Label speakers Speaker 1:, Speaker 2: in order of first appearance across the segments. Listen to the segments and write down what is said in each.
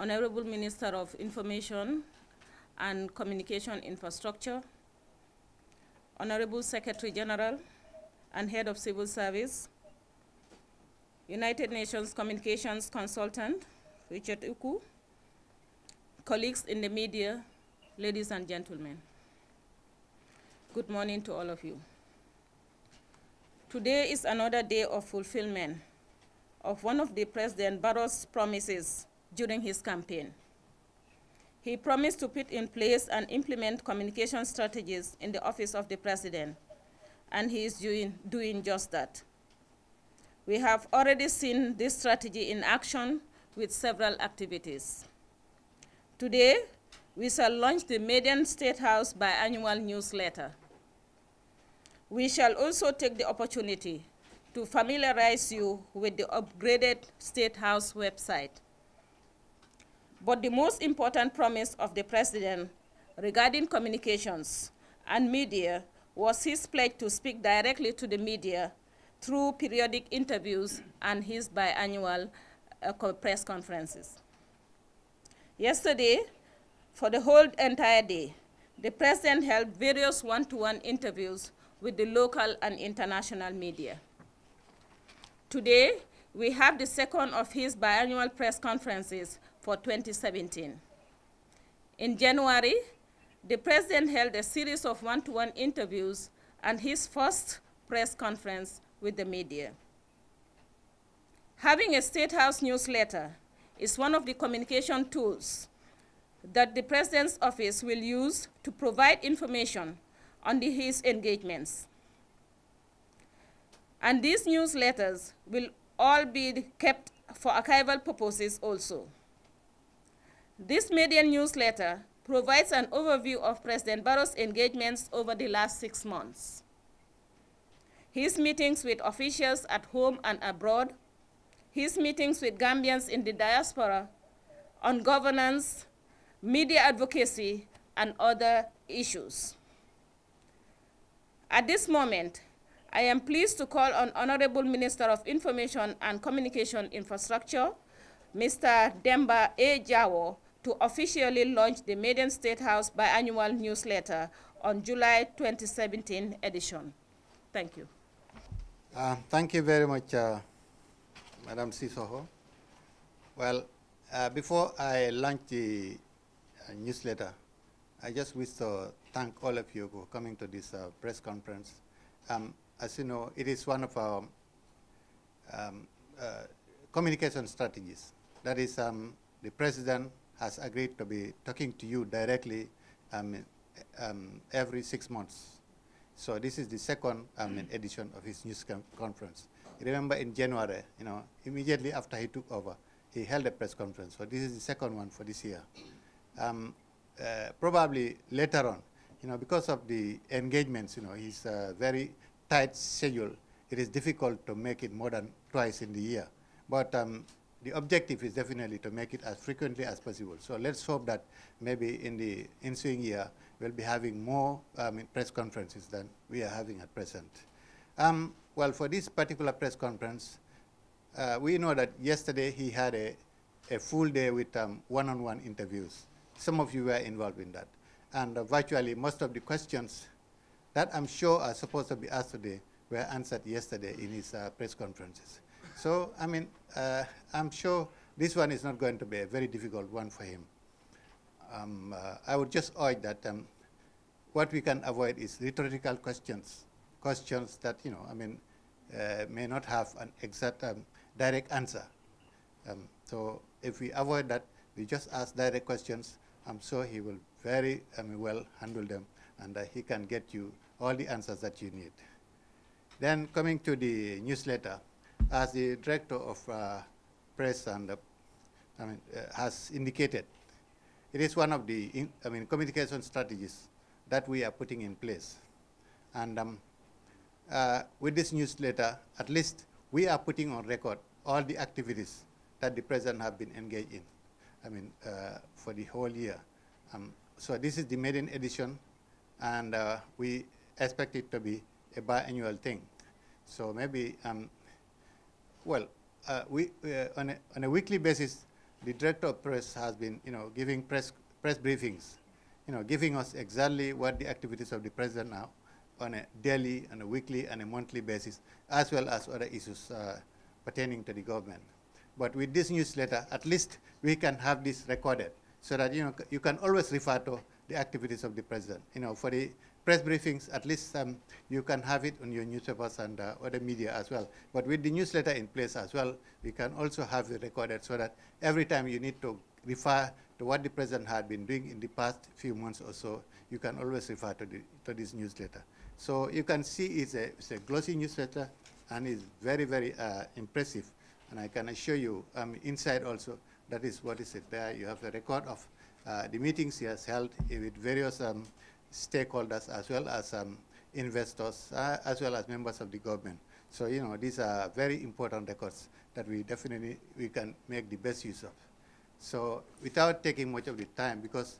Speaker 1: Honorable Minister of Information and Communication Infrastructure, Honorable Secretary General and Head of Civil Service, United Nations Communications Consultant, Richard Uku, colleagues in the media, ladies and gentlemen. Good morning to all of you. Today is another day of fulfillment of one of the President Barrow's promises during his campaign. He promised to put in place and implement communication strategies in the office of the President, and he is doing just that. We have already seen this strategy in action with several activities. Today, we shall launch the Median State House biannual newsletter. We shall also take the opportunity to familiarize you with the upgraded State House website. But the most important promise of the President regarding communications and media was his pledge to speak directly to the media through periodic interviews and his biannual press conferences. Yesterday, for the whole entire day, the President held various one-to-one interviews with the local and international media. Today, we have the second of his biannual press conferences for 2017. In January, the President held a series of one-to-one interviews and his first press conference with the media. Having a State House newsletter is one of the communication tools that the President's office will use to provide information on his engagements. And these newsletters will all be kept for archival purposes also. This Median newsletter provides an overview of President Barrow's engagements over the last 6 months. His meetings with officials at home and abroad, his meetings with Gambians in the diaspora on governance, media advocacy, and other issues. At this moment, I am pleased to call on Honorable Minister of Information and Communication Infrastructure, Mr. Demba A. Jawo, to officially launch the Median State House biannual newsletter on July 2017 edition. Thank you.
Speaker 2: Thank you very much, Madam Sissoho. Well, before I launch the newsletter, I just wish to thank all of you for coming to this press conference. As you know, it is one of our communication strategies. That is, the President has agreed to be talking to you directly every 6 months. So this is the second edition of his news conference. Remember in January, immediately after he took over, he held a press conference. So this is the second one for this year. Probably later on, because of the engagements, his very tight schedule, it is difficult to make it more than twice in the year. But the objective is definitely to make it as frequently as possible. So let's hope that maybe in the ensuing year, we'll be having more press conferences than we are having at present. Well, for this particular press conference, we know that yesterday he had a full day with one-on-one interviews. Some of you were involved in that. And virtually most of the questions that I'm sure are supposed to be asked today were answered yesterday in his press conferences. So, I'm sure this one is not going to be a very difficult one for him. I would just urge that what we can avoid is rhetorical questions that, may not have an exact direct answer. So if we avoid that, we just ask direct questions. I'm sure he will very well handle them, and he can get you all the answers that you need. Then coming to the newsletter, as the director of press and has indicated, it is one of the communication strategies that we are putting in place. And with this newsletter, at least we are putting on record all the activities that the president have been engaged in, for the whole year. So this is the maiden edition, and we expect it to be a biannual thing. So maybe, on a weekly basis, the director of press has been, giving press briefings, giving us exactly what the activities of the president are on a daily, and a weekly, and a monthly basis, as well as other issues pertaining to the government. But with this newsletter, at least we can have this recorded, so that you can always refer to the activities of the president. For the press briefings, at least you can have it on your newspapers and other media as well. But with the newsletter in place as well, we can also have it recorded, so that every time you need to refer to what the president had been doing in the past few months or so, you can always refer to this newsletter. So you can see it's a glossy newsletter, and it's very, very impressive. And I can assure you, inside also, that is what is it there. You have a record of the meetings he has held with various stakeholders, as well as investors, as well as members of the government. So, these are very important records that we can make the best use of. So without taking much of the time, because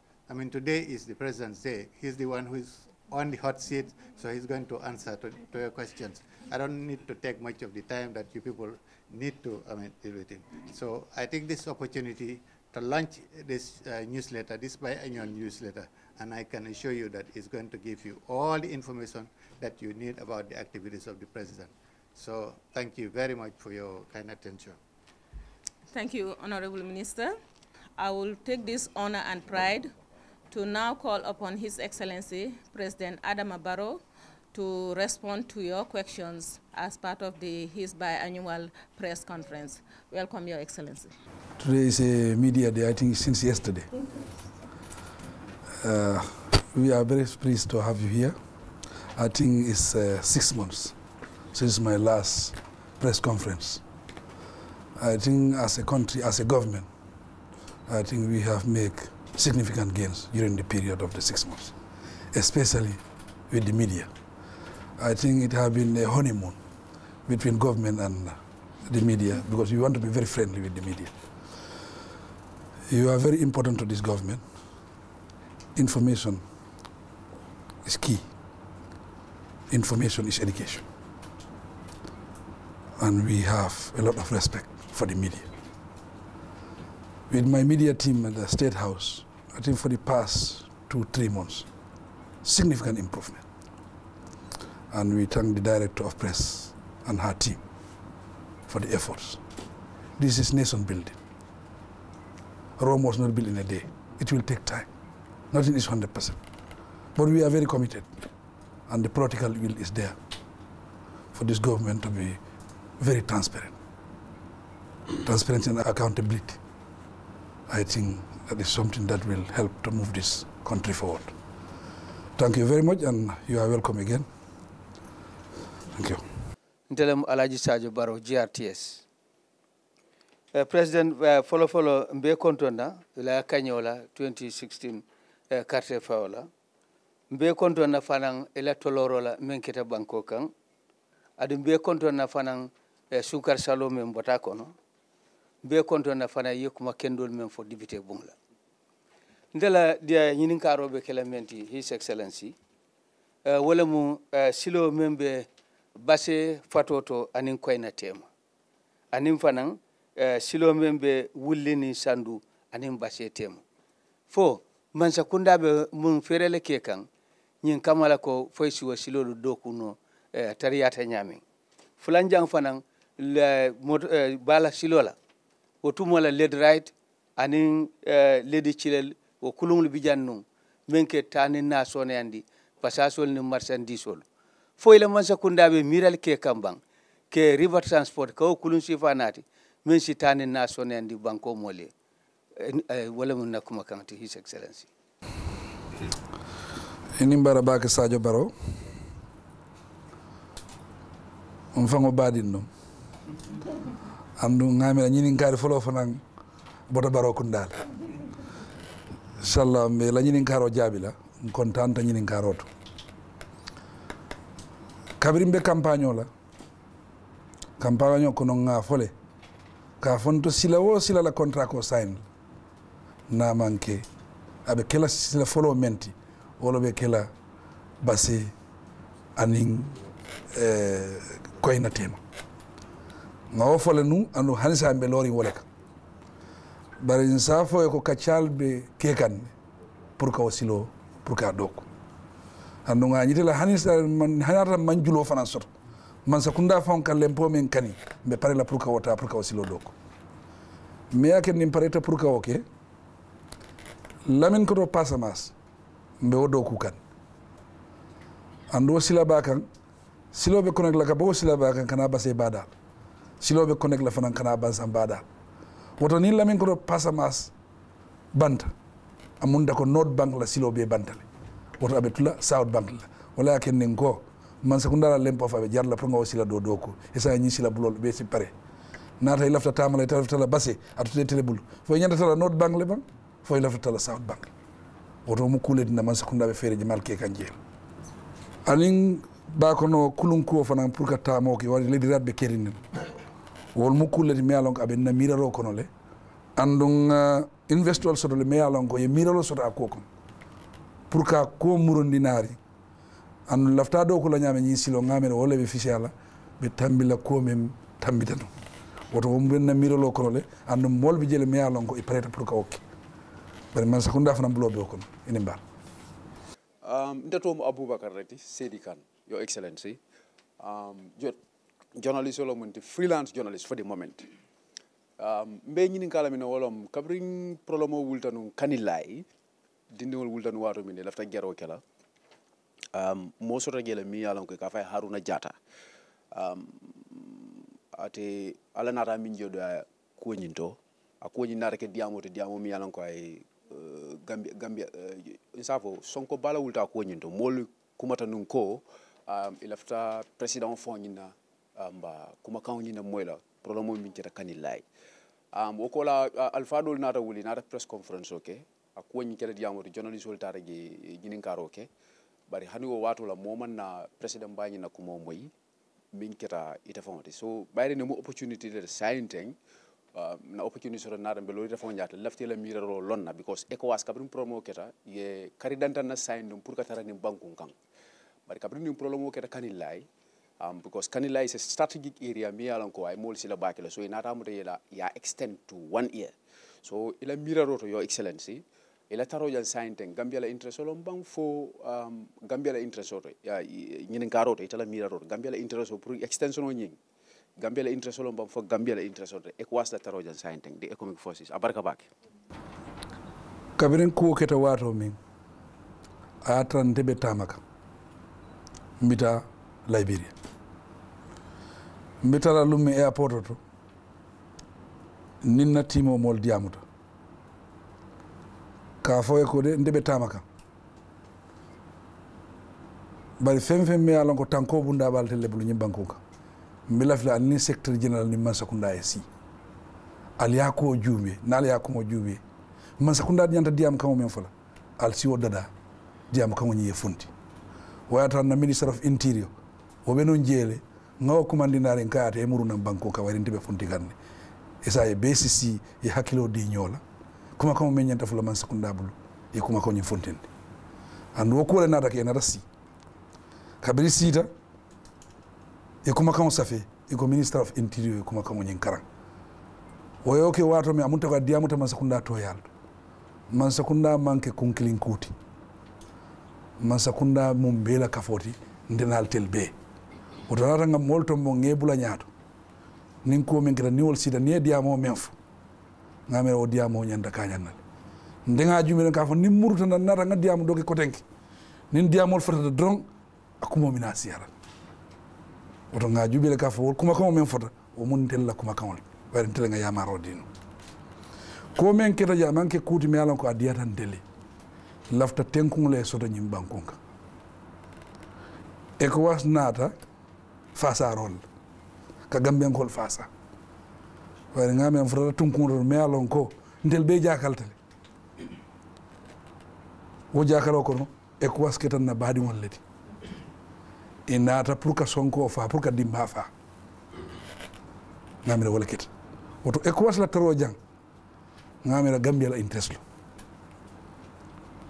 Speaker 2: today is the president's day. He's the one who is on the hot seat, so he's going to answer to your questions. I don't need to take much of the time that you people need to deal with him. So I take this opportunity to launch this newsletter, this biannual newsletter, and I can assure you that it's going to give you all the information that you need about the activities of the president. So thank you very much for your kind attention.
Speaker 1: Thank you, Honorable Minister. I will take this honor and pride to now call upon His Excellency, President Adama Barrow, to respond to your questions as part of his biannual press conference. Welcome, Your Excellency.
Speaker 3: Today is a media day, I think, since yesterday. We are very pleased to have you here. I think it's 6 months since my last press conference. I think as a country, as a government, I think we have made significant gains during the period of the 6 months, especially with the media. I think it has been a honeymoon between government and the media, because we want to be very friendly with the media. You are very important to this government. Information is key. Information is education. And we have a lot of respect for the media. With my media team at the State House, I think for the past 2-3 months, significant improvement. And we thank the Director of Press and her team for the efforts. This is nation building. Rome was not built in a day. It will take time. Nothing is 100%. But we are very committed, and the political will is there for this government to be very transparent. Transparency and accountability. I think that is something that will help to move this country forward. Thank you very much, and you are welcome again. Thank you.
Speaker 4: Ntelem Alaji Sadio Barrow, GRTS. President follow mbe kontona la kanyola 2016 carte faola mbe kontona fanan ela toloro la menketa banko kan adu mbe kontona fanan sukar salo men bota kono mbe kontona fanan yekuma kendol men fo député bungla ndela dia nyinin karobe kelamenti His Excellency wala mu silo membe base fatoto anin koyna tema anin fanan silo membe wullini sandu anin base tema fo man sakunda be mun ferele ke kan nyin kamala ko foy siwo silo do kuno tariyata nyami fulanjang fanan le bala silo la wotumola led right anin ledi chilel wo kulunglu bijannu menke tani na sone andi pasasol ni marchandisol fo ile man sakunda be miral ke kambang ke river transport ko kulun sifanati men si tani na sone andi banko mole wala mun nakuma kanti His Excellency.
Speaker 3: Inimbara bake Sadio Barrow. fango badin no andu ngamela nyini ngari folo fanan bota baro kundal inshallah me la nyini ngaro jabila kontanta nyini ngaroto kabirimbe campagne la campagne ko non nga fole ka fonto sila wo sila la contrat ko sign na manke abe kela sila folo menti wolo be kela basi aning koyna tema ngawo fole nu anu hansa be lori woleka bari insafo ko kachal be kekan pour ka wasilo pour ka doko anu nga nyitela hanisa man hanata manjulo fana soto man sakunda fon kan lempo men kani be pare la pour ka wota pour ka wasilo doko me yake nim pareta pour ka oke lamin ko to pasamas mbe wodo ku kan ando sila bakan silo be connect la ka bo sila bakan kana base badal silo be connect la fanan kana bansan badal woto ni lamin ko to pasamas banta amunda ko north bank la silo be bantale woto abetula south bank la wala yake nin ko man sakunda la lempo fa be jarla pour nga sila do doko esa ni sila bulol be si pare nata ilafta tamala ilafta la base atude telebul fo nyanda tala north bank le bang fo ilafta tala south bank woto mu kulet na man sakunda be fere jamal ke kanjel anin ba kono kulun ko fana pour ka tamo ki wadi ledi radbe kerinen wol mu kulet mi alon abe na miraro kono le andung investol soto le mi alon ko ye miralo soto akokom pour ka ko murondinari an lafta do ko la nyame ni silo ngamere wala be fishala be tambila ko mem tambitano woto mo benna miralo kono le andum molbe jele mi alon ko e preta pour ka okki bari man sakunda fana blobe kono ene mbar
Speaker 5: ndatomo Aboubacar Reti Sedi Kane, Your Excellency. Journalist or freelance journalist for the moment. Mbe nyini kala mina wolom kabring prolomo wultanu kanilai dindingol wultanu wato mine lafta gero kala. Mo sota gele mi yalan ko ka fay Haruna Jata. Ate ala nata min jodo ko nyinto ako nyinara ke diamo te diamo mi yalan ko ay Gambia insafo sonko bala wulta ko nyinto mol kumata nun ko ilafta president fonyina mba kuma kan nyina moyla problème min ci kanilay wokola alfa dol nata wuli nata press conference okay ako nyi kala diamo to journalist wol tara gi nyinin karo okay bari hani wo wato la moman na president bañi na ko moy min keta ita fonti so bayre ne mo opportunity de signing na opportunity so na be lo ita fon jata lafti la miraro lonna because ECOWAS kabrin promo keta ye karidanta na sign dum pour ka tara ni banku kan bari kabrin ni promo keta kanilay because kanilay is a strategic area mi yalan ko ay mol sila bakela so inata mo ya extend to 1 year so ila miraro to Your Excellency ila taro jan signing Gambia la interest lo bang fo Gambia la interest to ya nyinin karoto ita la miraro Gambia la interest pour extension o nying Gambia la interest lo bang fo Gambia la interest to ECOWAS la taro jan signing the economic forces abarka bak
Speaker 3: kabirin ko keta wato min atran tebe tamaka mbita Liberia mbita la lumme airport to ninna timo mol diamuto ka foye ko de ndebe tamaka bari fem me alon ko tanko bunda bal tele bulu nyimbanko ka mbilafla ni secteur general ni Mansakunda esi al yako jube nal yako mo jube Mansakunda nyanta diam kamo men fola al siwo dada diam kamo nyi funti wayata na Minister of Interior o beno njele ngaw commandinare ngate emuru na banko ka wari ndibe funti ganne esa e BCC e hakilo di nyola kuma kamo men nyanta fula Mansakunda bulu e kuma ko nyi funtinde andu ko le nada ke na rasi kabiri sita e kuma kamo safe e ko Minister of Interior e kuma kamo nyin karang woyo ke wato mi amunta ko diamuta Mansakunda to yaldo Mansakunda manke kunkilin kuti Mansakunda mumbela kafoti ndenal telbe otanata ngam molto mo ngebula nyaato nin ko men kira niwol sida ne diamo menfo ngamere o diamo nyanda kanyanal ndenga jumire ka fo nim muruta nata nga diamo doge kotenki nin diamo fotata dron akumo mina siara oto nga jubile ka fo kuma ko men fota o mun tella kuma kawol wari tella nga yamaro dino ko men keta ja manke kuti mi alon ko adiyata ndele lafta tenkungule soto nyim bankunka ECOWAS nata face à rôle ka Gambian kol fasa wari ngame am fota tunkunro me alon ko ndel be jakaltale wo jakalo ko no e ko wasketan na baadi won leti inata pour ka sonko fa pour ka dimba fa ngamira wala ket woto e ko wasla taro jang ngamira Gambia la interest lo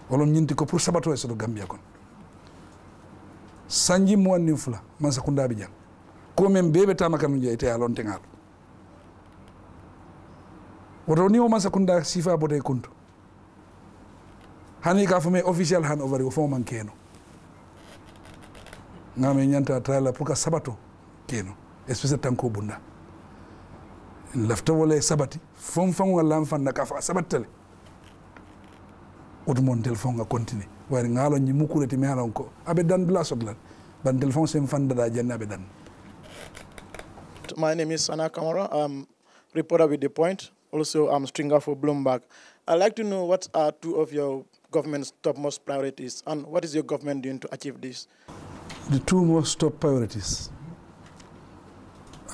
Speaker 3: wolon nyinti ko pour sabato e so Gambia kon sanji mo wonni fula man sakunda bi jang ko men bebe tamakanu je ite alon tengal woto ni o man sakunda sifa bote kunto hani ka fome official handover o fo man keno ngame nyanta tala pour ka sabato keno espèce tanko bunda lafta wala sabati fom fango lam fanna ka fa sabatale otumon téléphone nga continue wari ngalo nyi mukuleti me halon ko abe dan bla soglan ban téléphone sem fanda da janna abe dan.
Speaker 6: My name is Sana Kamara. I'm reporter with The Point. Also, I'm stringer for Bloomberg. I'd like to know what are two of your government's topmost priorities and what is your government doing to achieve this?
Speaker 3: The two most top priorities,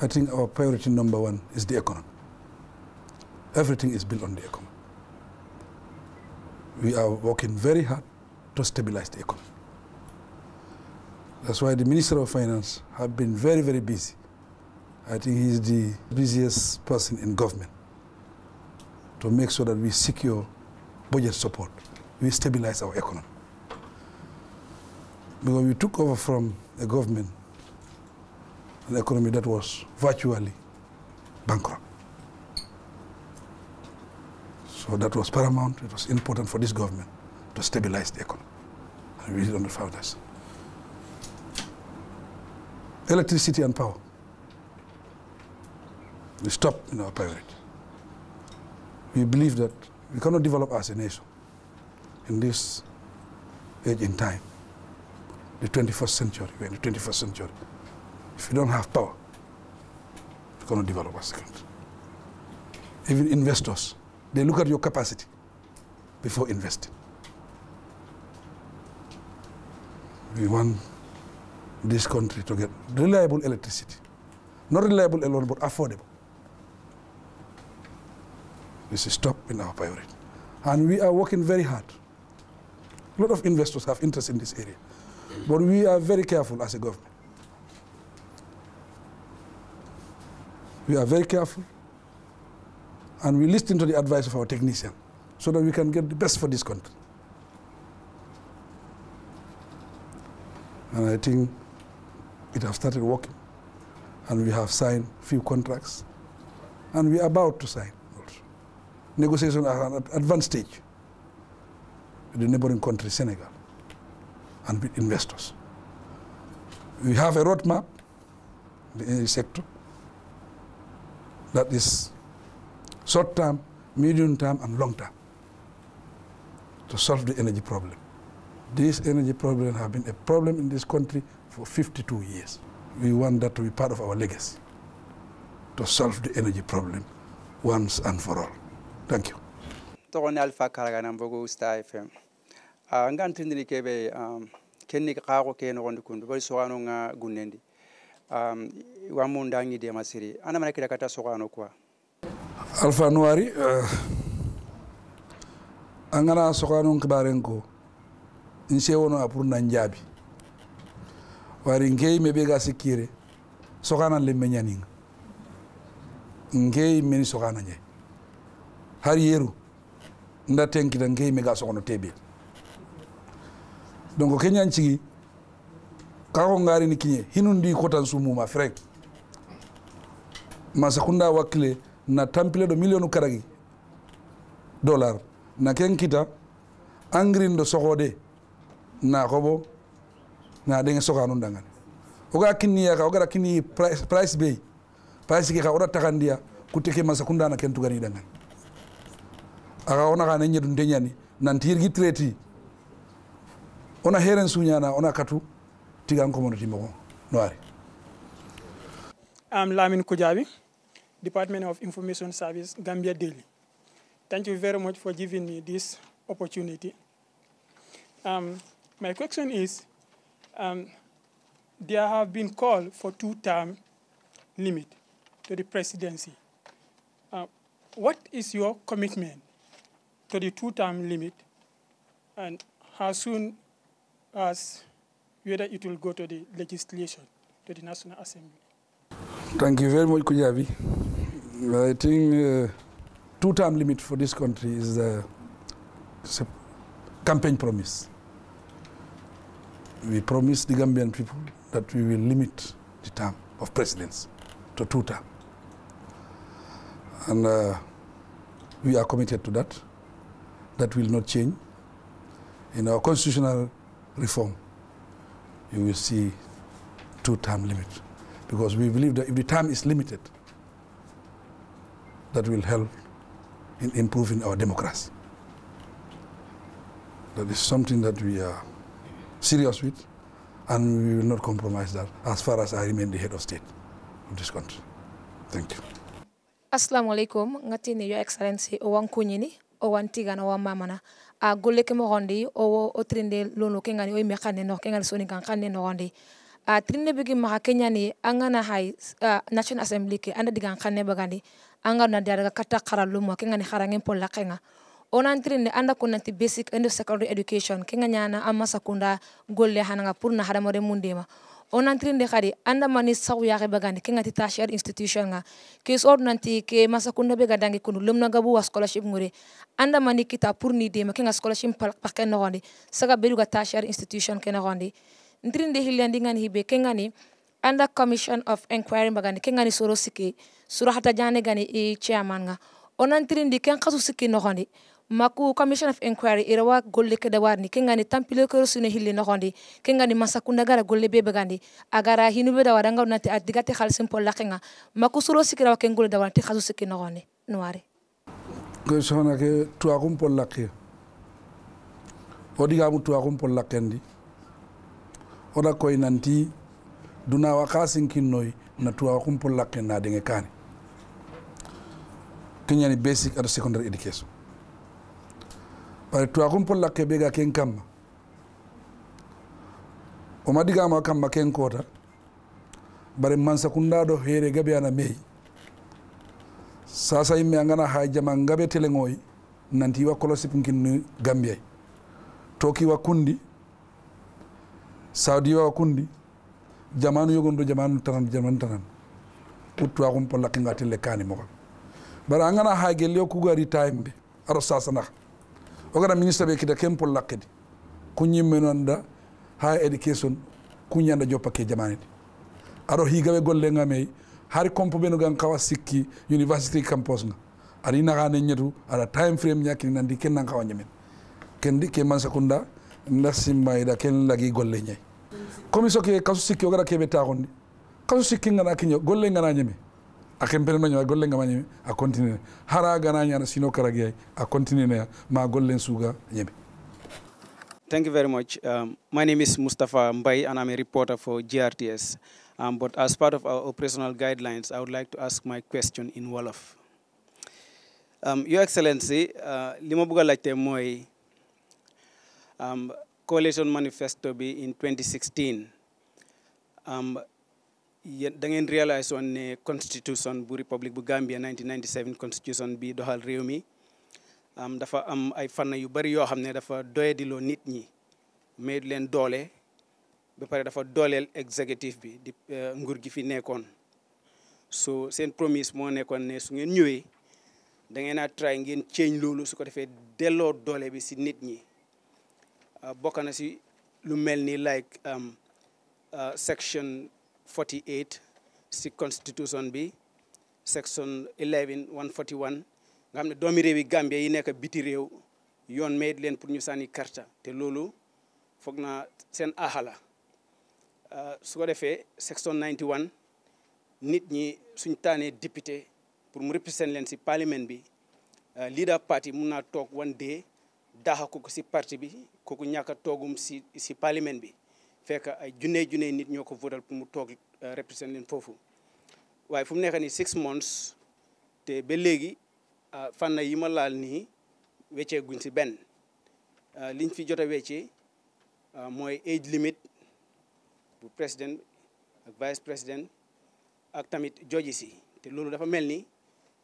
Speaker 3: I think our priority number one is the economy. Everything is built on the economy. We are working very hard to stabilize the economy. That's why the Minister of Finance has been very, very busy. I think he's the busiest person in government to make sure that we secure budget support. We stabilize our economy. Because we took over from a government, an economy that was virtually bankrupt. So that was paramount. It was important for this government to stabilize the economy. And we did on the foundation. Electricity and power. We stopped in our priority. We believe that we cannot develop as a nation in this age in time, the 21st century. We're in the 21st century. If you don't have power, you cannot develop as a country. Even investors, they look at your capacity before investing. We want this country to get reliable electricity. Not reliable alone, but affordable. This is top in our priority. And we are working very hard. A lot of investors have interest in this area. But we are very careful as a government. We are very careful. And we listen to the advice of our technicians so that we can get the best for this country. And I think it has started working. And we have signed few contracts. And we are about to sign also. Negotiations are at advanced stage with the neighboring country, Senegal, and with investors. We have a roadmap in the energy sector that is short-term, medium-term, and long-term to solve the energy problem. This energy problem has been a problem in this country for 52 years. We want that to be part of our legacy, to solve the energy problem once and for all. Thank you.
Speaker 7: Togone Alpha Karagana Mbogo Star FM. Ngantindini kebe kenni kago keno gondi kundu bari sogano nga gunendi. Wamunda ngi de masiri. Ana mana kira kata sogano kwa.
Speaker 3: Alpha Noari angana sogano nkibarenko nse wono apur nanjabi. Wari ngey mebega sikire sogana le menyaninga. Ngey meni sogana nye. Har yeru nda tenkita ngey mega sogono tebe. Donc Kenyan chigi kako ngari ni kinye hinundi kotan sumu ma frek. Masakunda wakile na tampile do milionu karagi dollar na kenkita angrin do sogode na kobo na denge soganu ndangani. Oga kinni ya ka oga kinni price bay. Price ki ka ora takandia kuteke masakunda na kentu gani dangani. Aga ona ka nenye dundenyani nantirgi treti ona heren sunyana ona katu tigan community mo noari.
Speaker 8: I'm Lamin Kujabi, Department of Information Service, Gambia Daily. Thank you very much for giving me this opportunity. My question is, there have been called for 2 terms limit to the presidency. What is your commitment to the 2-term limit, and how soon as whether it will go to the legislation, to the National Assembly?
Speaker 3: Thank you very much, Kujavi. I think 2-term limit for this country is a campaign promise. We promised the Gambian people that we will limit the term of presidents to 2 terms. And we are committed to that. That will not change. In our constitutional reform, you will see 2-term limit, because we believe that if the term is limited, that will help in improving our democracy. That is something that we are serious with, and we will not compromise that as far as I remain the head of state of this country. Thank you.
Speaker 9: Assalamu alaikum, ngatini Your Excellency owan kunyini, owan tigana owan mamana. A golle ke mo hondi o trinde lolo ke ngani o me khane no ke ngani soni kan khane no hondi. A trinde bigi ma Kenya ni angana hay National Assembly ke anda digan khane bagandi anga na daga kata kharalu mo ke ngani kharangen polla kenga. Onan trinde anda kunanti basic and secondary education ke nganyana amma sakunda golle hananga purna haramore mundema. Onan trinde khadi anda mani saw yaake bagandi ke ngati tertiary institution nga ke ordinanti ke masakunda be gadangi kunu lumna gabu wa scholarship ngure anda mani kita pour ni de ma ke nga scholarship pakken no gondi saga beluga tertiary institution ke no gondi trinde hilandi ngani hibe ke ngani anda commission of inquiry bagandi ke ngani soro siki suro hata jane gani e chairman nga onan trinde ken khasu siki no gondi maku commission of inquiry irawa golle ke dawarni ke ngani tampile ko sune hilli no gondi ke ngani masakunda gara golle be bagandi agara hinube dawara ngaw nati adigate khalsim pol lakenga maku suro sikira wa ken golle dawarti khasu sikki no gondi noare
Speaker 3: ko sona ke tuakum pol lakke odiga mu tuakum pol lakkendi oda koy nanti duna wa khasin kinnoy na tuakum pol lakken na de kani kenyani basic and secondary education. Pare tuakum polla kebega ken kamma o madiga ma kamma ken kota bare mansa kunda do here gabe ana mei sasa imme ngana ha jama ngabe telengoy nanti wa kolosip kin Gambia toki wa kundi Saudi wa kundi jamanu yogondo jamanu tanan tuakum polla ken ngatile kani mo bare ngana ha gelio ku gari time be aro sasa na ogara ministre be kita kempol lakkedi kunyi menonda high education kunyanda joppa ke jamani aro higabe golle ngame hari kompo beno gan kawa sikki university campus nga ari na gane nyetu ara time frame nyaki nandi ken nan kawa nyemen kendi ke man sakunda ndasimma ida ken lagi golle nyay komiso ke kasu sikki ogara ke beta gondi kasu sikki ngana kinyo golle ngana nyeme akempere no golle ngama nyeme a continue hara gana nyana sino karagi a continue ma golle suga nyeme.
Speaker 7: Thank you very much. My name is Mustafa Mbai and I'm a reporter for GRTS. But as part of our operational guidelines, I would like to ask my question in Wolof. Your Excellency, lima buga laajte moy coalition manifesto bi in 2016 da ngeen realize on ne constitution bu Republic bu Gambia 1997 constitution bi doxal réew mi dafa am ay fànn yu bari yoo xam ne dafa doyadiloo nit ñi may leen doole ba pare dafa dooleel executive bi di nguur gi fi nekkoon so seen promise moo nekkoon ne su ngeen ñëwee da ngeen a try ngeen change loolu su ko defee delloo doole bi si nit ñi bokk na si lu mel ni like section 48 si constitution bi section 141 nga xam ne doomi réewi Gambia yi nekk biti réew yoon may leen pour ñu sànni karta te loolu foog na seen aaxala su ko defee section 91 nit ñi suñ taanee député pour mu représenter leen si parlement bi leader party mun naa toog one day daaxa ko si parti bi kooku ñàkk a toogum si parlement bi fekk ay junne nit ñoo ko votal pour mu toog représenter leen foofu waaye fu mu nekk nii 6 months te ba léegi fànn yi ma laal nii weccee guñ si benn liñ fi jot a weccee mooy age limit bu président ak vice président
Speaker 10: ak tamit judges yi te loolu dafa mel ni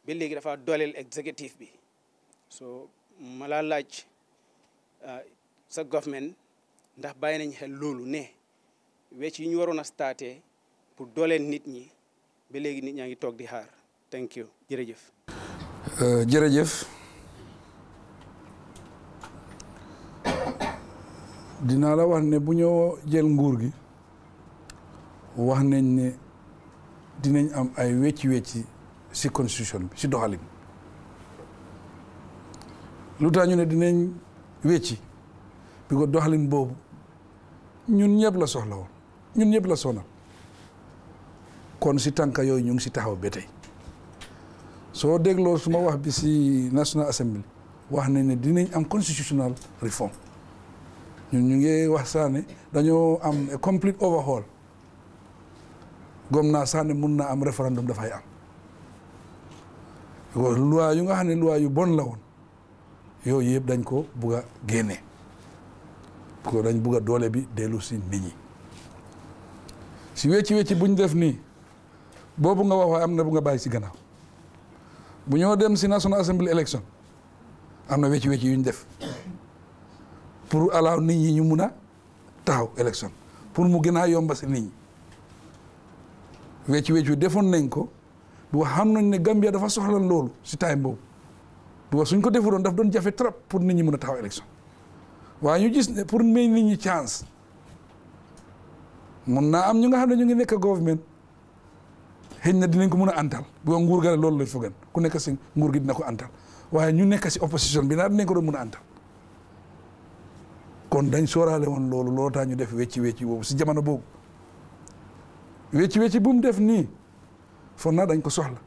Speaker 10: ba léegi dafa dooleel executive bi so ma laa laaj sa government ndax bàyyi nañ xel loolu ne wecc yi ñu waroon a starté pour dooleel nit ñi ba léegi nit ñaa ngi toog di xaar thank you jërëjëf.
Speaker 3: jërëjëf dinaa la wax ne bu ñoo jël nguur gi wax nañ ne dinañ am ay wecci si constitution bi si doxalin lu tax ñu ne dinañ wecci bi ko doxalin boobu ñun ñëpp la soxla woon ñun ñëpp la sonal kon si tànka yooyu ñu ngi si taxaw ba tey soo dégloo suma wax bi si National Assembly wax nañ ne dinañ am constitutional reform ñun ñu ngi wax saa ne dañoo am a complete overhaul gom naa saa ne mun naa am référendum dafay am loi yu nga xam ne loi yu bon la woon yooyu yëpp dañ ko bugg a génne parce que dañ bugg a doole bi dellu si nit ñi si wecci buñ def nii boobu nga wax waaye am na bu nga bàyyi si gannaaw bu ñoo dem si National Assembly election am na wecci yu ñu def pour allow nit ñi ñu mun a taxaw élection pour mu gën a yomba si nit ñi wecci defoon nañ ko bu xam nañ ne Gambia dafa soxla loolu si time boobu bu suñ ko defuloon daf doon jafe trop pour nit ñi mun a taxaw élection waaye ñu gis ne pour may nit ñi chance mun naa am ñu nga xam ne ñu ngi nekk government xëy na dinañ ko mun a antal bu nguur ga loolu lañ fogan ku nekk si nguur gi dina ko antal waaye ñu nekk si opposition bi naa dinañ ko doon mun a antal kon dañ sóoraale woon loolu tax ñu def wecci boobu si jamono boobu wecci bu mu def nii foog naa dañ ko soxla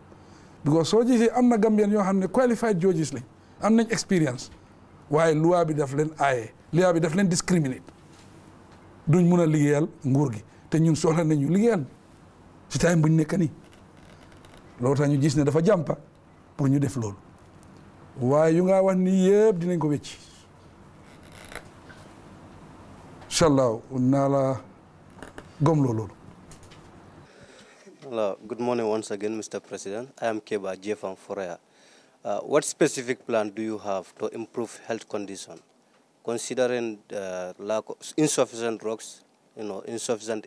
Speaker 3: because soo gisee am na Gambien yoo xam ne qualified judges lañ am nañ expérience waaye loi bi daf leen aaye loi bi daf leen discriminate duñ mun a liggéeyal nguur gi te ñun soxla nañu liggéeyal si time buñ nekk nii loolu tax ñu gis ne dafa jàmpa pour ñu def loolu waaye yu nga wax ni yëpp dinañ ko wecci inshallah naa la gomloo loolu.
Speaker 11: Hello, good morning once again, Mr. President. I am Keba Jefan Forea. What specific plan do you have to improve health condition, considering lack of insufficient drugs, insufficient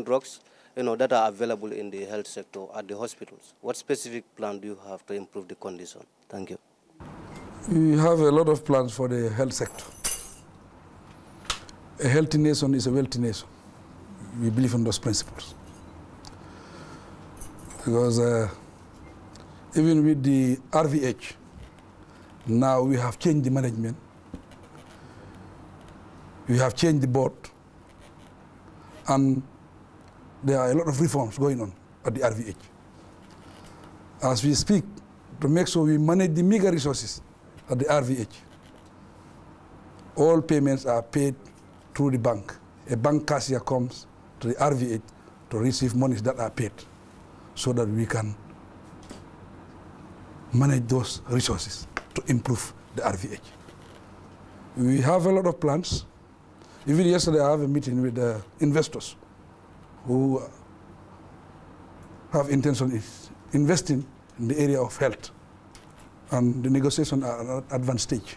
Speaker 11: drugs, that are available in the health sector at the hospitals? What specific plan do you have to improve the condition? Thank you.
Speaker 3: We have a lot of plans for the health sector. A healthy nation is a wealthy nation. We believe in those principles. Because even with the RVH, now we have changed the management. We have changed the board. And there are a lot of reforms going on at the RVH. As we speak, to make sure we manage the meager resources at the RVH, all payments are paid through the bank. A bank cashier comes to the RVH to receive monies that are paid so that we can manage those resources to improve the RVH. We have a lot of plans. Even yesterday I have a meeting with the investors who have intention in investing in the area of health, and the negotiations are at advanced stage.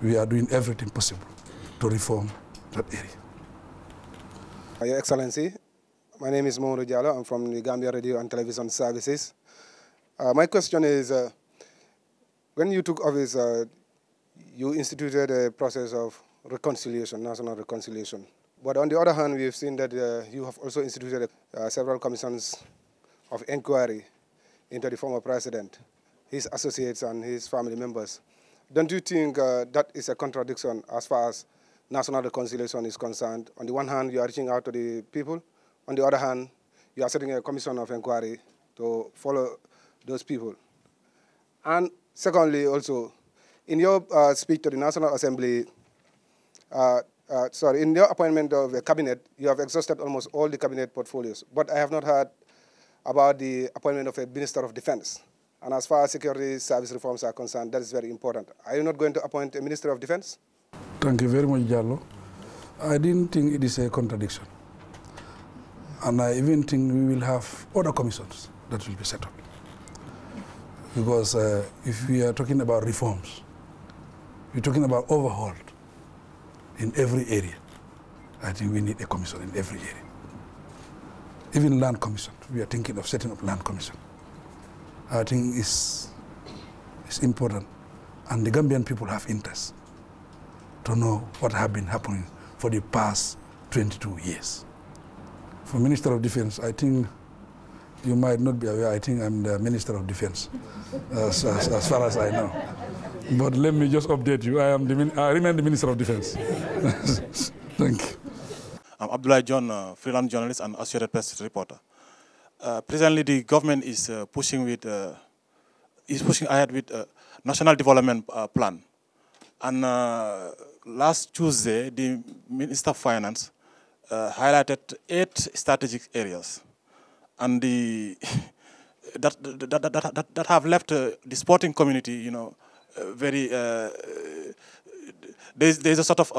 Speaker 3: We are doing everything possible to reform that area.
Speaker 12: Your Excellency, my name is Mamadou Diallo. I'm from the Gambia Radio and Television Services. My question is, when you took office, you instituted a process of reconciliation, national reconciliation. But on the other hand, we've seen that you have also instituted several commissions of inquiry into the former president, his associates and his family members. Don't you think that is a contradiction as far as national reconciliation is concerned? On the one hand, you are reaching out to the people. On the other hand, you are setting a commission of inquiry to follow those people. And secondly, also, in your speech to the National Assembly, in your appointment of the cabinet, you have exhausted almost all the cabinet portfolios. But I have not heard about the appointment of a Minister of Defense. And as far as security service reforms are concerned, that is very important. Are you not going to appoint a Minister of Defense?
Speaker 3: Thank you very much, Jallo. I didn't think it is a contradiction. And I even think we will have other commissions that will be set up. Because if we are talking about reforms, we're talking about overhaul in every area. I think we need a commission in every area. Even land commission, we are thinking of setting up land commission. I think it's important. And the Gambian people have interest to know what has been happening for the past 22 years. For Minister of Defense, I think you might not be aware, I think I'm the Minister of Defense, as far as I know. But let me just update you, I remain the Minister of Defense. Thank you.
Speaker 13: I'm Abdullah John, freelance journalist and Associated Press reporter. Presently, the government is pushing ahead with a national development plan. And last Tuesday, the Minister of Finance highlighted 8 strategic areas, and that have left the sporting community, you know, very. There's a sort of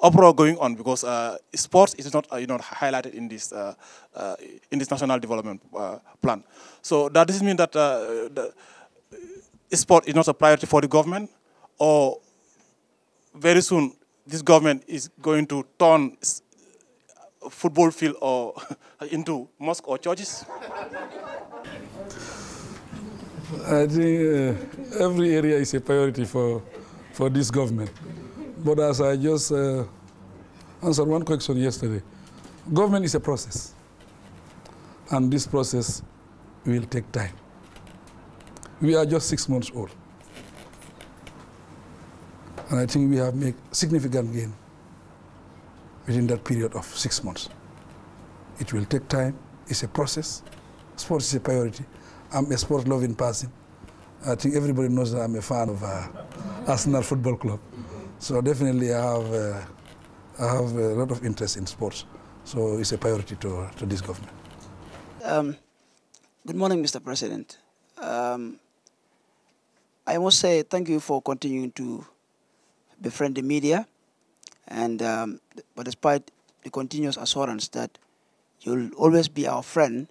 Speaker 13: uproar going on because sports is not highlighted in this national development plan. So that does mean that sport is not a priority for the government, or very soon this government is going to turn a football field or into mosque or churches?
Speaker 3: I think every area is a priority for this government. But as I just answered one question yesterday, government is a process. And this process will take time. We are just 6 months old. And I think we have made significant gain within that period of 6 months. It will take time. It's a process. Sports is a priority. I'm a sport-loving person. I think everybody knows that I'm a fan of Arsenal Football Club. So definitely I have a lot of interest in sports. So it's a priority to this government.
Speaker 14: Good morning, Mr. President. I must say thank you for continuing to befriend the media, and but despite the continuous assurance that you'll always be our friend,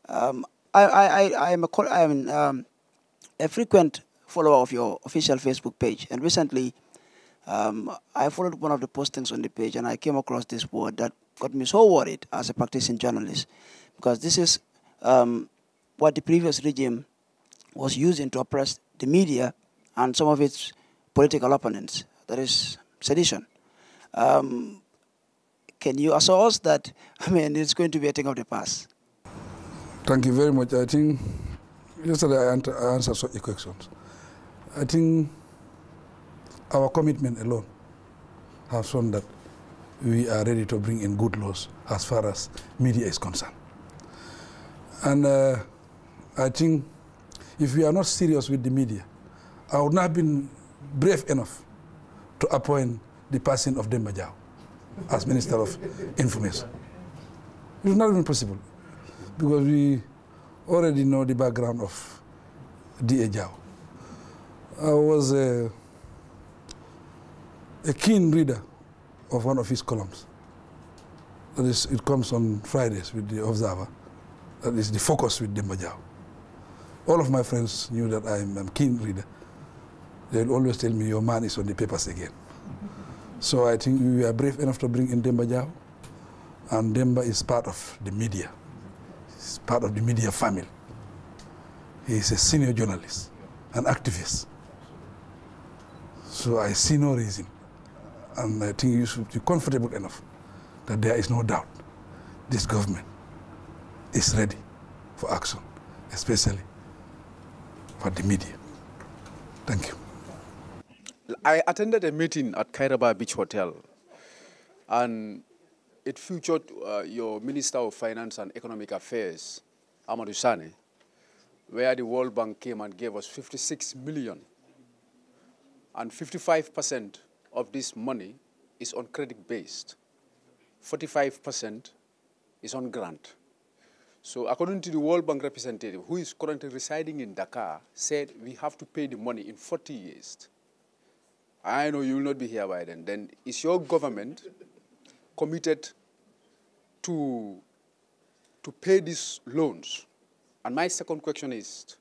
Speaker 14: I am a frequent follower of your official Facebook page, and recently I followed one of the postings on the page, and I came across this word that got me so worried as a practicing journalist, because this is what the previous regime was using to oppress the media and some of its political opponents. That is sedition. Can you assure us that, it's going to be a thing of the past?
Speaker 3: Thank you very much. I think yesterday I answered such questions. I think our commitment alone has shown that we are ready to bring in good laws as far as media is concerned. And I think if we are not serious with the media, I would not have been brave enough to appoint the person of Demba Jaw as Minister of Information. It would not have been possible, because we already know the background of D.A. Jaw. I was a keen reader of one of his columns. That is, it comes on Fridays with the Observer. That is the Focus with Demba Jaw. All of my friends knew that I'm a keen reader. They'll always tell me, your man is on the papers again. So I think we are brave enough to bring in Demba Jaw, and Demba is part of the media. He's part of the media family. He is a senior journalist, an activist. So I see no reason, and I think you should be comfortable enough that there is no doubt this government is ready for action, especially for the media. Thank you.
Speaker 5: I attended a meeting at Kairaba Beach Hotel, and it featured your Minister of Finance and Economic Affairs, Amadou Sane, where the World Bank came and gave us 56 million. And 55% of this money is on credit-based. 45% is on grant. So according to the World Bank representative, who is currently residing in Dakar, said we have to pay the money in 40 years. I know you will not be here by then. Then is your government committed to pay these loans. And my second question is,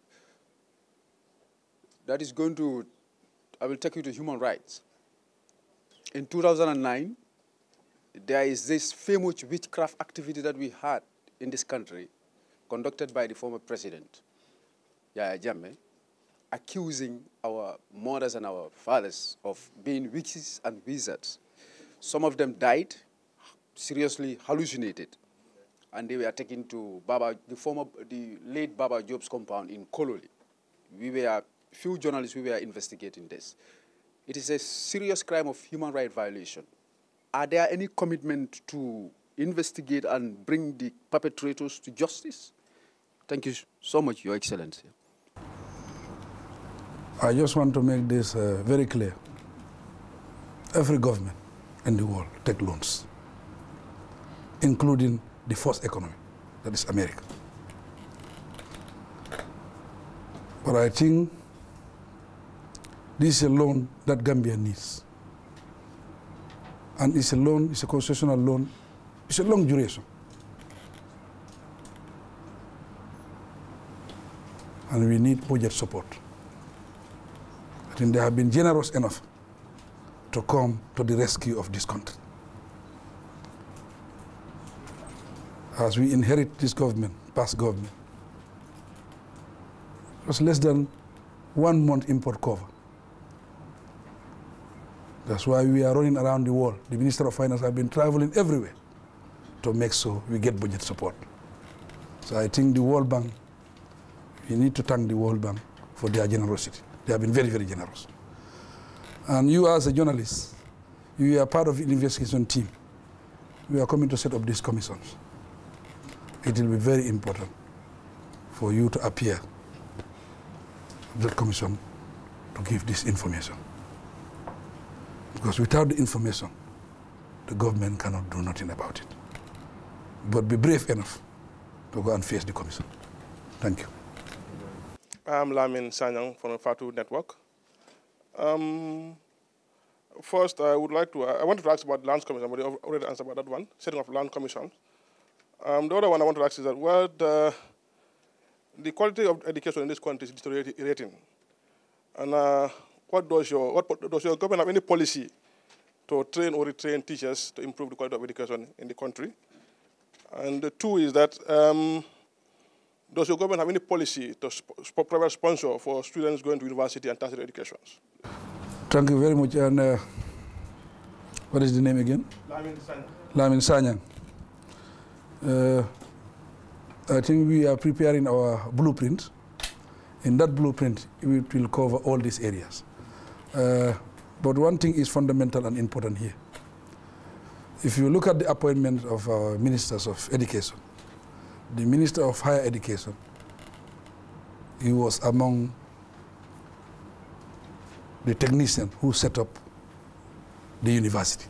Speaker 5: that is going to, I will take you to human rights. In 2009, there is this famous witchcraft activity that we had in this country, conducted by the former president, Yahya Jammeh, accusing our mothers and our fathers of being witches and wizards. Some of them died, seriously hallucinated, and they were taken to the late Baba Job's compound in Kololi. We were, few journalists, we were investigating this. It is a serious crime of human rights violation. Are there any commitment to investigate and bring the perpetrators to justice? Thank you so much, Your Excellency.
Speaker 3: I just want to make this very clear. Every government in the world take loans, including the first economy, that is America. But I think this is a loan that Gambia needs. And it's a loan, it's a concessional loan, it's a long duration. And we need budget support. I think they have been generous enough to come to the rescue of this country. As we inherit this government, past government, it was less than 1 month import cover. That's why we are running around the world. The Minister of Finance have been traveling everywhere to make sure we get budget support. So I think the World Bank, we need to thank the World Bank for their generosity. They have been very, very generous. And you as a journalist, you are part of the investigation team. We are coming to set up these commissions. It will be very important for you to appear at that commission to give this information. Because without the information, the government cannot do nothing about it. But be brave enough to go and face the commission. Thank you.
Speaker 15: I'm Lamin Sanyang from the Fatu Network. First, I wanted to ask about land commission, but you already answered about that one, setting of land commissions. The other one I want to ask is that the quality of education in this country is deteriorating. And what does your government have any policy to train or retrain teachers to improve the quality of education in the country? And the two is that, does your government have any policy to provide sponsor for students going to university and tertiary educations?
Speaker 3: Thank you very much. And what is the name again?
Speaker 15: Lamin Sanyang.
Speaker 3: Lamin Sanyang. I think we are preparing our blueprint. In that blueprint, it will cover all these areas. But one thing is fundamental and important here. If you look at the appointment of our ministers of education, the Minister of Higher Education, he was among the technicians who set up the university.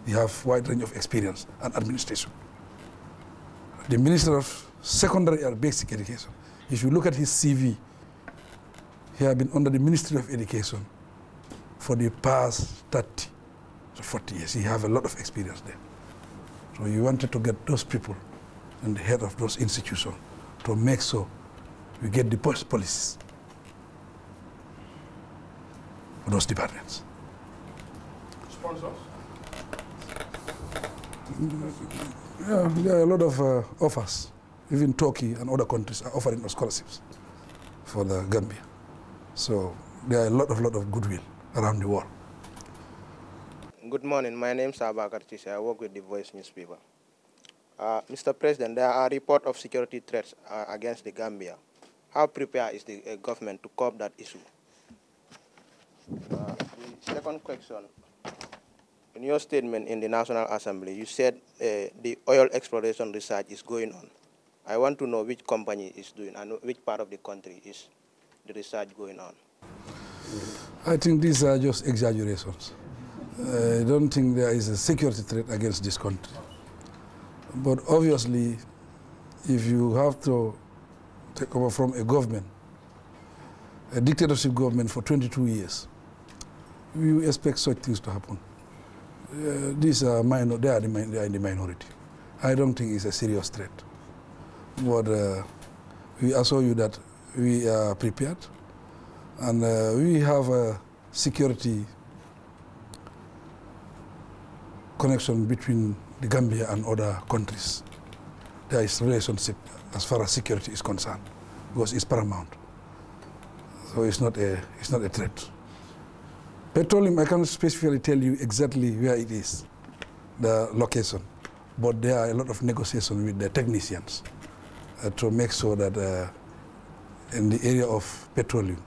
Speaker 3: He has a wide range of experience and administration. The Minister of Secondary and Basic Education, if you look at his CV, he has been under the Ministry of Education for the past 30 to 40 years. He has a lot of experience there. So you wanted to get those people and the head of those institutions to make sure we get the best policies for those departments.
Speaker 15: Sponsors?
Speaker 3: Yeah, there are a lot of offers. Even Turkey and other countries are offering scholarships for the Gambia. So there are a lot of goodwill around the world.
Speaker 16: Good morning. My name is Abakar Chise. I work with the Voice newspaper. Mr. President, there are reports of security threats against the Gambia. How prepared is the government to cope that issue? The second question, in your statement in the National Assembly, you said the oil exploration research is going on. I want to know which company is doing and which part of the country is the research going on.
Speaker 3: I think these are just exaggerations. I don't think there is a security threat against this country. But obviously, if you have to take over from a government, a dictatorship government for 22 years, you expect such things to happen. These are minor, they are in the minority. I don't think it's a serious threat. But we assure you that we are prepared, and we have a security connection between the Gambia and other countries. There is relationship as far as security is concerned, because it's paramount. So it's not a threat. Petroleum, I can't specifically tell you exactly where it is, the location, but there are a lot of negotiation with the technicians to make sure that in the area of petroleum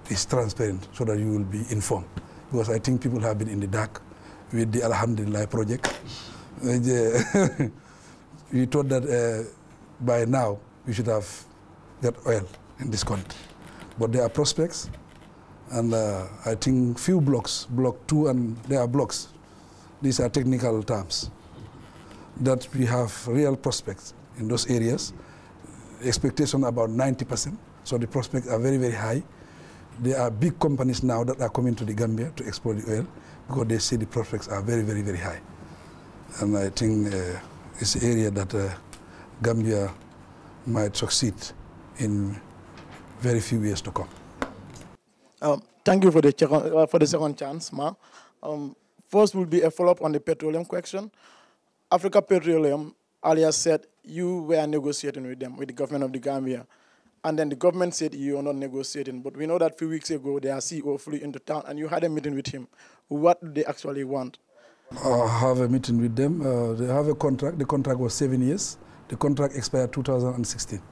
Speaker 3: is transparent, so that you will be informed. Because I think people have been in the dark with the Alhamdulillah project. We thought that by now we should have got oil in this country. But there are prospects, and I think few blocks, block 2 and there are blocks, these are technical terms, that we have real prospects in those areas. Expectation about 90%, so the prospects are very, very high. There are big companies now that are coming to the Gambia to export the oil because they see the prospects are very, very, very high. And I think it's an area that Gambia might succeed in very few years to come.
Speaker 6: Thank you for the second chance, Ma. First will be a follow-up on the petroleum question. Africa Petroleum earlier said you were negotiating with them, with the government of the Gambia. And then the government said you are not negotiating. But we know that a few weeks ago, their CEO flew into town and you had a meeting with him. What do they actually want?
Speaker 3: I have a meeting with them. They have a contract. The contract was 7 years. The contract expired 2016.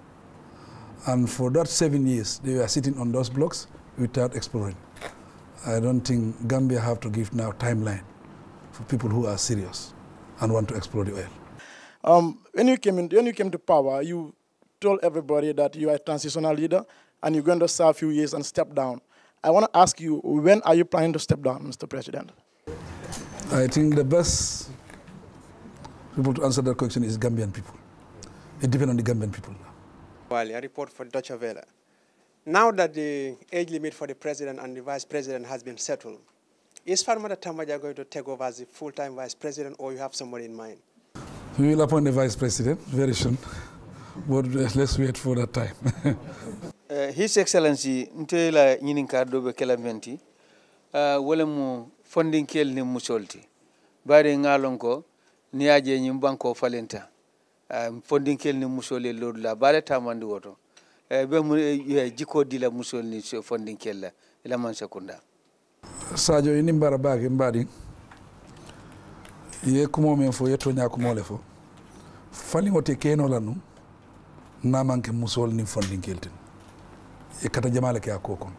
Speaker 3: And for that 7 years, they were sitting on those blocks without exploring. I don't think Gambia have to give now timeline for people who are serious and want to explore the oil.
Speaker 6: When you came to power, you told everybody that you are a transitional leader and you're going to serve a few years and step down. I want to ask you, when are you planning to step down, Mr. President?
Speaker 3: I think the best people to answer that question is Gambian people. It depends on the Gambian people now.
Speaker 17: Well, a report for Deutsche Welle. Now that the age limit for the president and the vice president has been settled, is Farmata Tambaja going to take over as the full-time vice president, or you have somebody in mind?
Speaker 3: We will appoint the vice president very soon, but let's wait for that time.
Speaker 4: His Excellency, Ntela Nyininka Dobe Kelamenti, Wolemu funding kel ni musolti. Bari ngalonko, niaje nyimbanko falenta. Funding kel ni musole lodla, bare tamandi woto. Jiko dila musol ni funding kel ila man sekunda.
Speaker 3: Sadio ini mbara bagi mbadi. Ye kumo menfo yeto nya kumole fo. Fali wote keno lanu na manke musol ni funding keltin. E kata jamale ke akoko.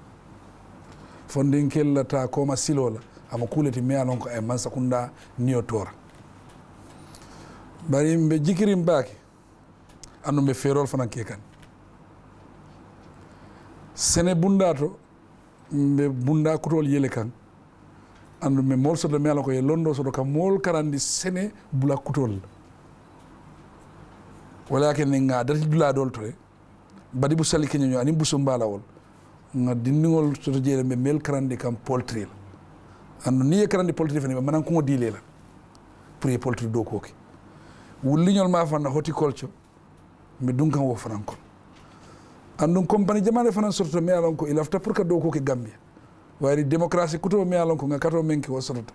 Speaker 3: Funding kel la ta koma silola amakuleti me alonko e man sekunda niyo tora. Bari mbe jikirim baki anu mbe ferol fanan kekan. Sene bundato mbe bunda kutol yele kan andu me mol sodo melo ko e londo sodo ka mol karandi sene bula kutol wala ken nga dati dula dol tore badi bu sali kenyo ani bu sombala wol nga dindingol sodo jere me mel karandi kam poultry andu ni karandi poultry fene manan ko dile la pour poultry do koki wuliñol ma fanna horticulture me dunkan wo fanan ko andum compagnie jamane fanan sorto me alon ko ilafta pour ka do ko ke Gambia wari démocratie kuto me alon ko ngakato menki wo sorto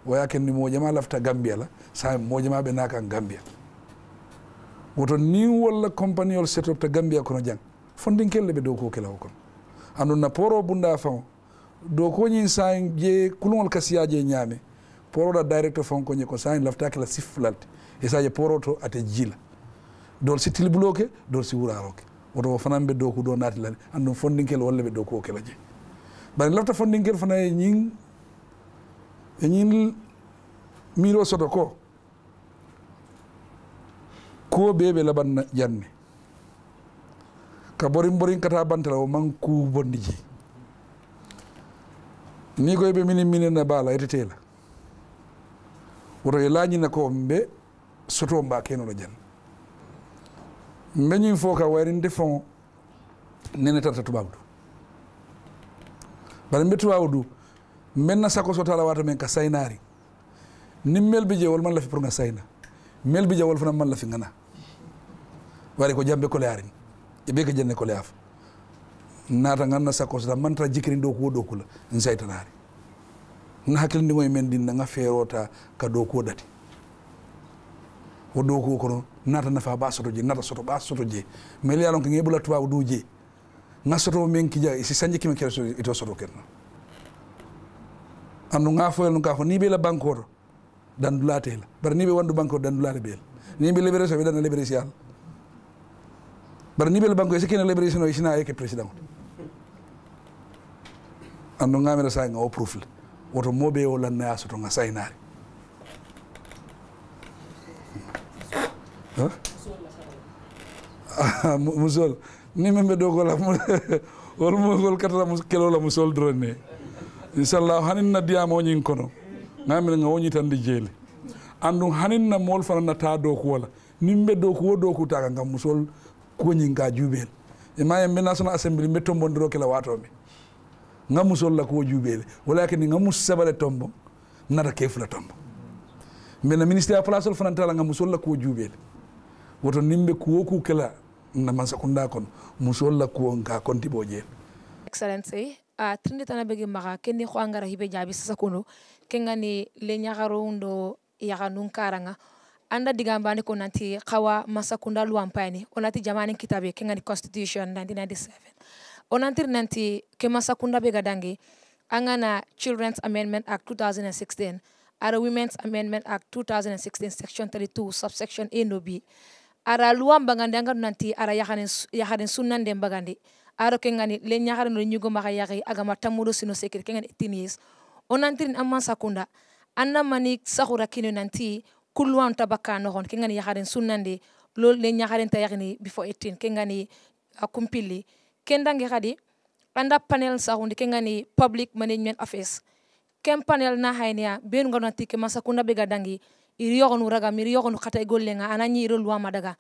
Speaker 3: waya ken ni mo jama lafta Gambia la sa mo jama be naka Gambia woto ni wala compagnie ol set up ta Gambia kono jang fondin kelle be do ko ke law kon andum na poro bunda fam do ko nyin sa je kulol kasiya je nyame poro da director fam ko nyiko sa lafta ke la siflante e sa je poro to ate jila dol si tilbuloke dol si wuraroke woto fanan be do ko do nati lan andum fondinkel walla be do ko kala je bari lafta fondinkel fana e ñing miro soto ko bebe laban janne ka borin kata bantala o man ku bondi ji ni ko be mini na bala etetela woto e lañi na ko mbe soto mba keno jan mbeñi foka warinde fon nene tata tubawdu bari mbetu wawdu menna sako so tala wata men ka saynari nimmel be je wol man la fi pour nga sayna mel bi jawol fana man la fi ngana wari ko jambe ko learin e be ka jenne ko leaf nata nganna sakos da mantra jikri do ko la nsaytanari na hakil ndi ngoy men din nga ferota ka do ko dati o do ko kono nata nafa ba soto je nata soto ba soto je mel yalon ko ngebula tuwa du je nga soto men ki ja si sanje ki men kero ito soto kenno andu nga foyel no ka ko ni be la bankoro dan dulatel bar ni be wandu bankoro dan dulale bel ni be libéré so be dan libéré yalla bar ni be la bankoro se kena libéré no isina ke president andu nga mera sa nga o profil woto mobe o lan na soto nga saynari musol ni membe do ko la wol mo gol katara kelo la musol drone inshallah hanin na diamo nyin kono ngamel nga woni tan di jeli andu hanin na mol fana ta do ko wala nimbe do ko ta ngam musol ko nyin ga jubel e mayem be national assembly me tombo ndiro kala wato me ngam musol la ko jubel walakin ngam musabale tombo nata kefula tombo me na ministère place fana tala ngam musol la ko jubel woto nimbe ko kala na Masakunda kon musol la ko nga konti boje
Speaker 9: excellency trindi tana begi maka kenni ko angara hibe jabi sasakuno kengani le nyagaro ndo yaganun karanga anda digambani ko nanti kawa Masakunda luampani onati jamani kitabe kengani constitution 1997 onantir nanti ke Masakunda bega dangi angana Children's Amendment Act 2016 ara Women's Amendment Act 2016 section 32 subsection A no B ara luam bagandi anga nanti ara yahaden sunnan dem bagandi aro kengani le nyaare no nyugo maka yaki agama tamudo sino sekir kengani 18 years onantirin amma sakunda anna mani sahura kino nanti kulwan tabaka no hon kengani yahaden sunnande lol le nyaaren ta yakini before 18 kengani akumpili kendange khadi anda panel sahundi kengani public management office kem panel na haynia ben ngonanti ke Masakunda bega dangi iri yogonu raga miri yogonu khata gollenga anani iro luwa madaga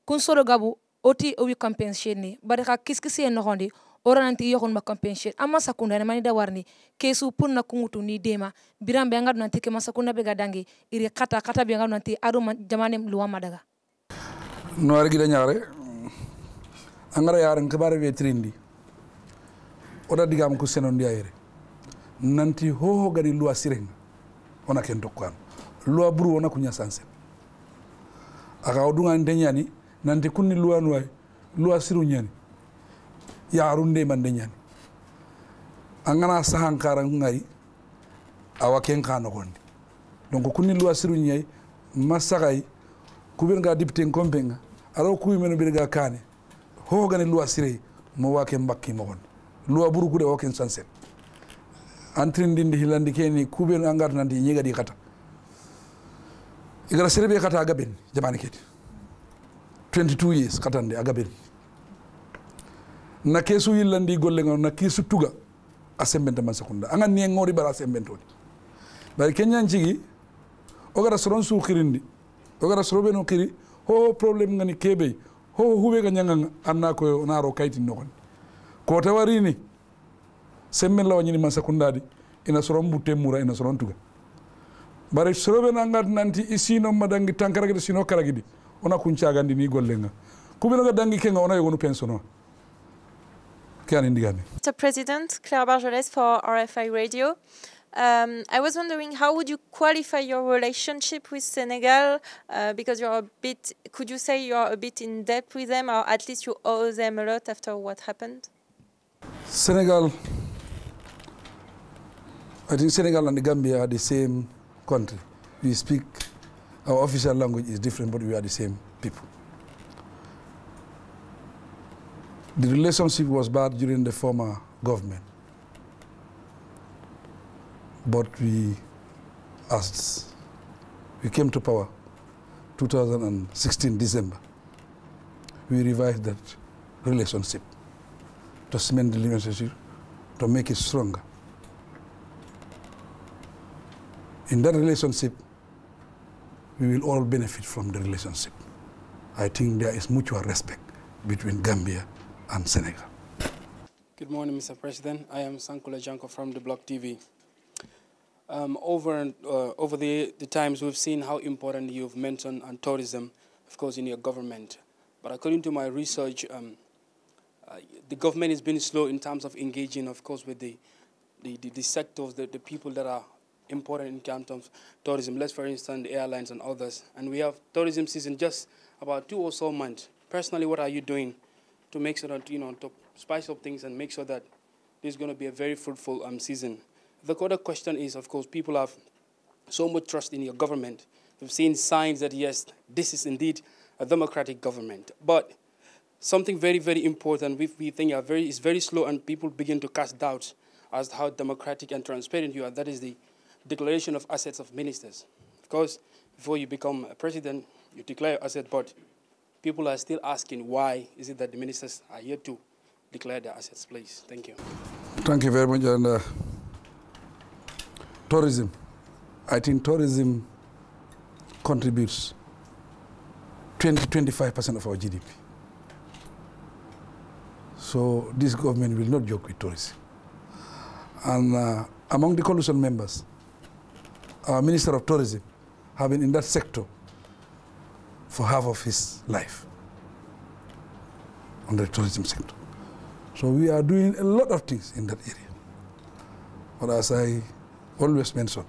Speaker 9: kun soro gabu oti owi compensation ni baraka kiskisi en nohondi orananti yogon ma compensation amma Sakunda ne mani da warni kesu punna kungutu ni dema birambe ngadu nanti ke Masakunda bega dangi iri kata be ngadu nanti adu jamane luwa madaga
Speaker 3: no argi da nyaare angara yaran kabare be trindi oda digam ko senondi ayre nanti ho gari luwa sirenga ona ken dokkan luwa buru ona kunya sanse aka odunga ndenyani nanti kunni luwa noy luwa siru nyani ya runde man ndenyani angana sahan karan ngari awa ken kano gondi donc kunni luwa siru nyai masagai kubirga dipte kombenga aro kuyi meno birga kane ho gani luwa sire mo wake mbakki mo gondi luwa buru kude o ken sanse antrindindi hilandi keni kuben angar nanti nyega di kata igara serebe kata agaben jamani keti 22 years katande agaben na kesu yillandi golle ngam na kisu tuga asembenta Masakunda anga ni ngori bara asembentoni bari kenyan cigi o gara soron su khirindi o gara sorobe no khiri ho problem ngani kebe ho hube ga nyanga anna ko naro kayti nokon ko tawarini semmen law nyini Masakunda di ina soron butte mura ina soron tuga bare sorobe nangat nanti isino madangi tankaragidi sino karagidi ona kuncagandi ni gollenga kubino ga dangi kenga ona yogonu pensono kani ndigani.
Speaker 18: Mr. President, Claire Barjoles for RFI Radio. I was wondering, how would you qualify your relationship with Senegal? Because you're a bit, could you say you're a bit in debt with them, or at least you owe them a lot after what happened?
Speaker 3: Senegal, I think Senegal and the Gambia are the same country. We speak, our official language is different, but we are the same people. The relationship was bad during the former government, but as we came to power, 2016 December, we revived that relationship to cement the relationship, to make it stronger. In that relationship, we will all benefit from the relationship. I think there is mutual respect between Gambia and Senegal.
Speaker 19: Good morning, Mr. President. I am Sankula Janko from the Block TV. Over the times, we've seen how important you've mentioned on tourism, of course, in your government. But according to my research, the government has been slow in terms of engaging, of course, with the sectors, the people that are important in terms of tourism. Let's, for instance, the airlines and others. And we have tourism season just about 2 or so months. Personally, what are you doing to make sure that, to spice up things and make sure that this is going to be a very fruitful season? The other question is, of course, people have so much trust in your government. We've seen signs that, yes, this is indeed a democratic government. But something very, very important we think is very slow, and people begin to cast doubts as to how democratic and transparent you are. That is the declaration of assets of ministers. Of course, before you become a president, you declare your asset, but people are still asking why is it that the ministers are yet to declare their assets, please. Thank you.
Speaker 3: Thank you very much. And tourism. I think tourism contributes 20–25% of our GDP. So this government will not joke with tourism. And among the coalition members, our Minister of Tourism has been in that sector for half of his life, on the tourism sector. So we are doing a lot of things in that area. But as I always mention,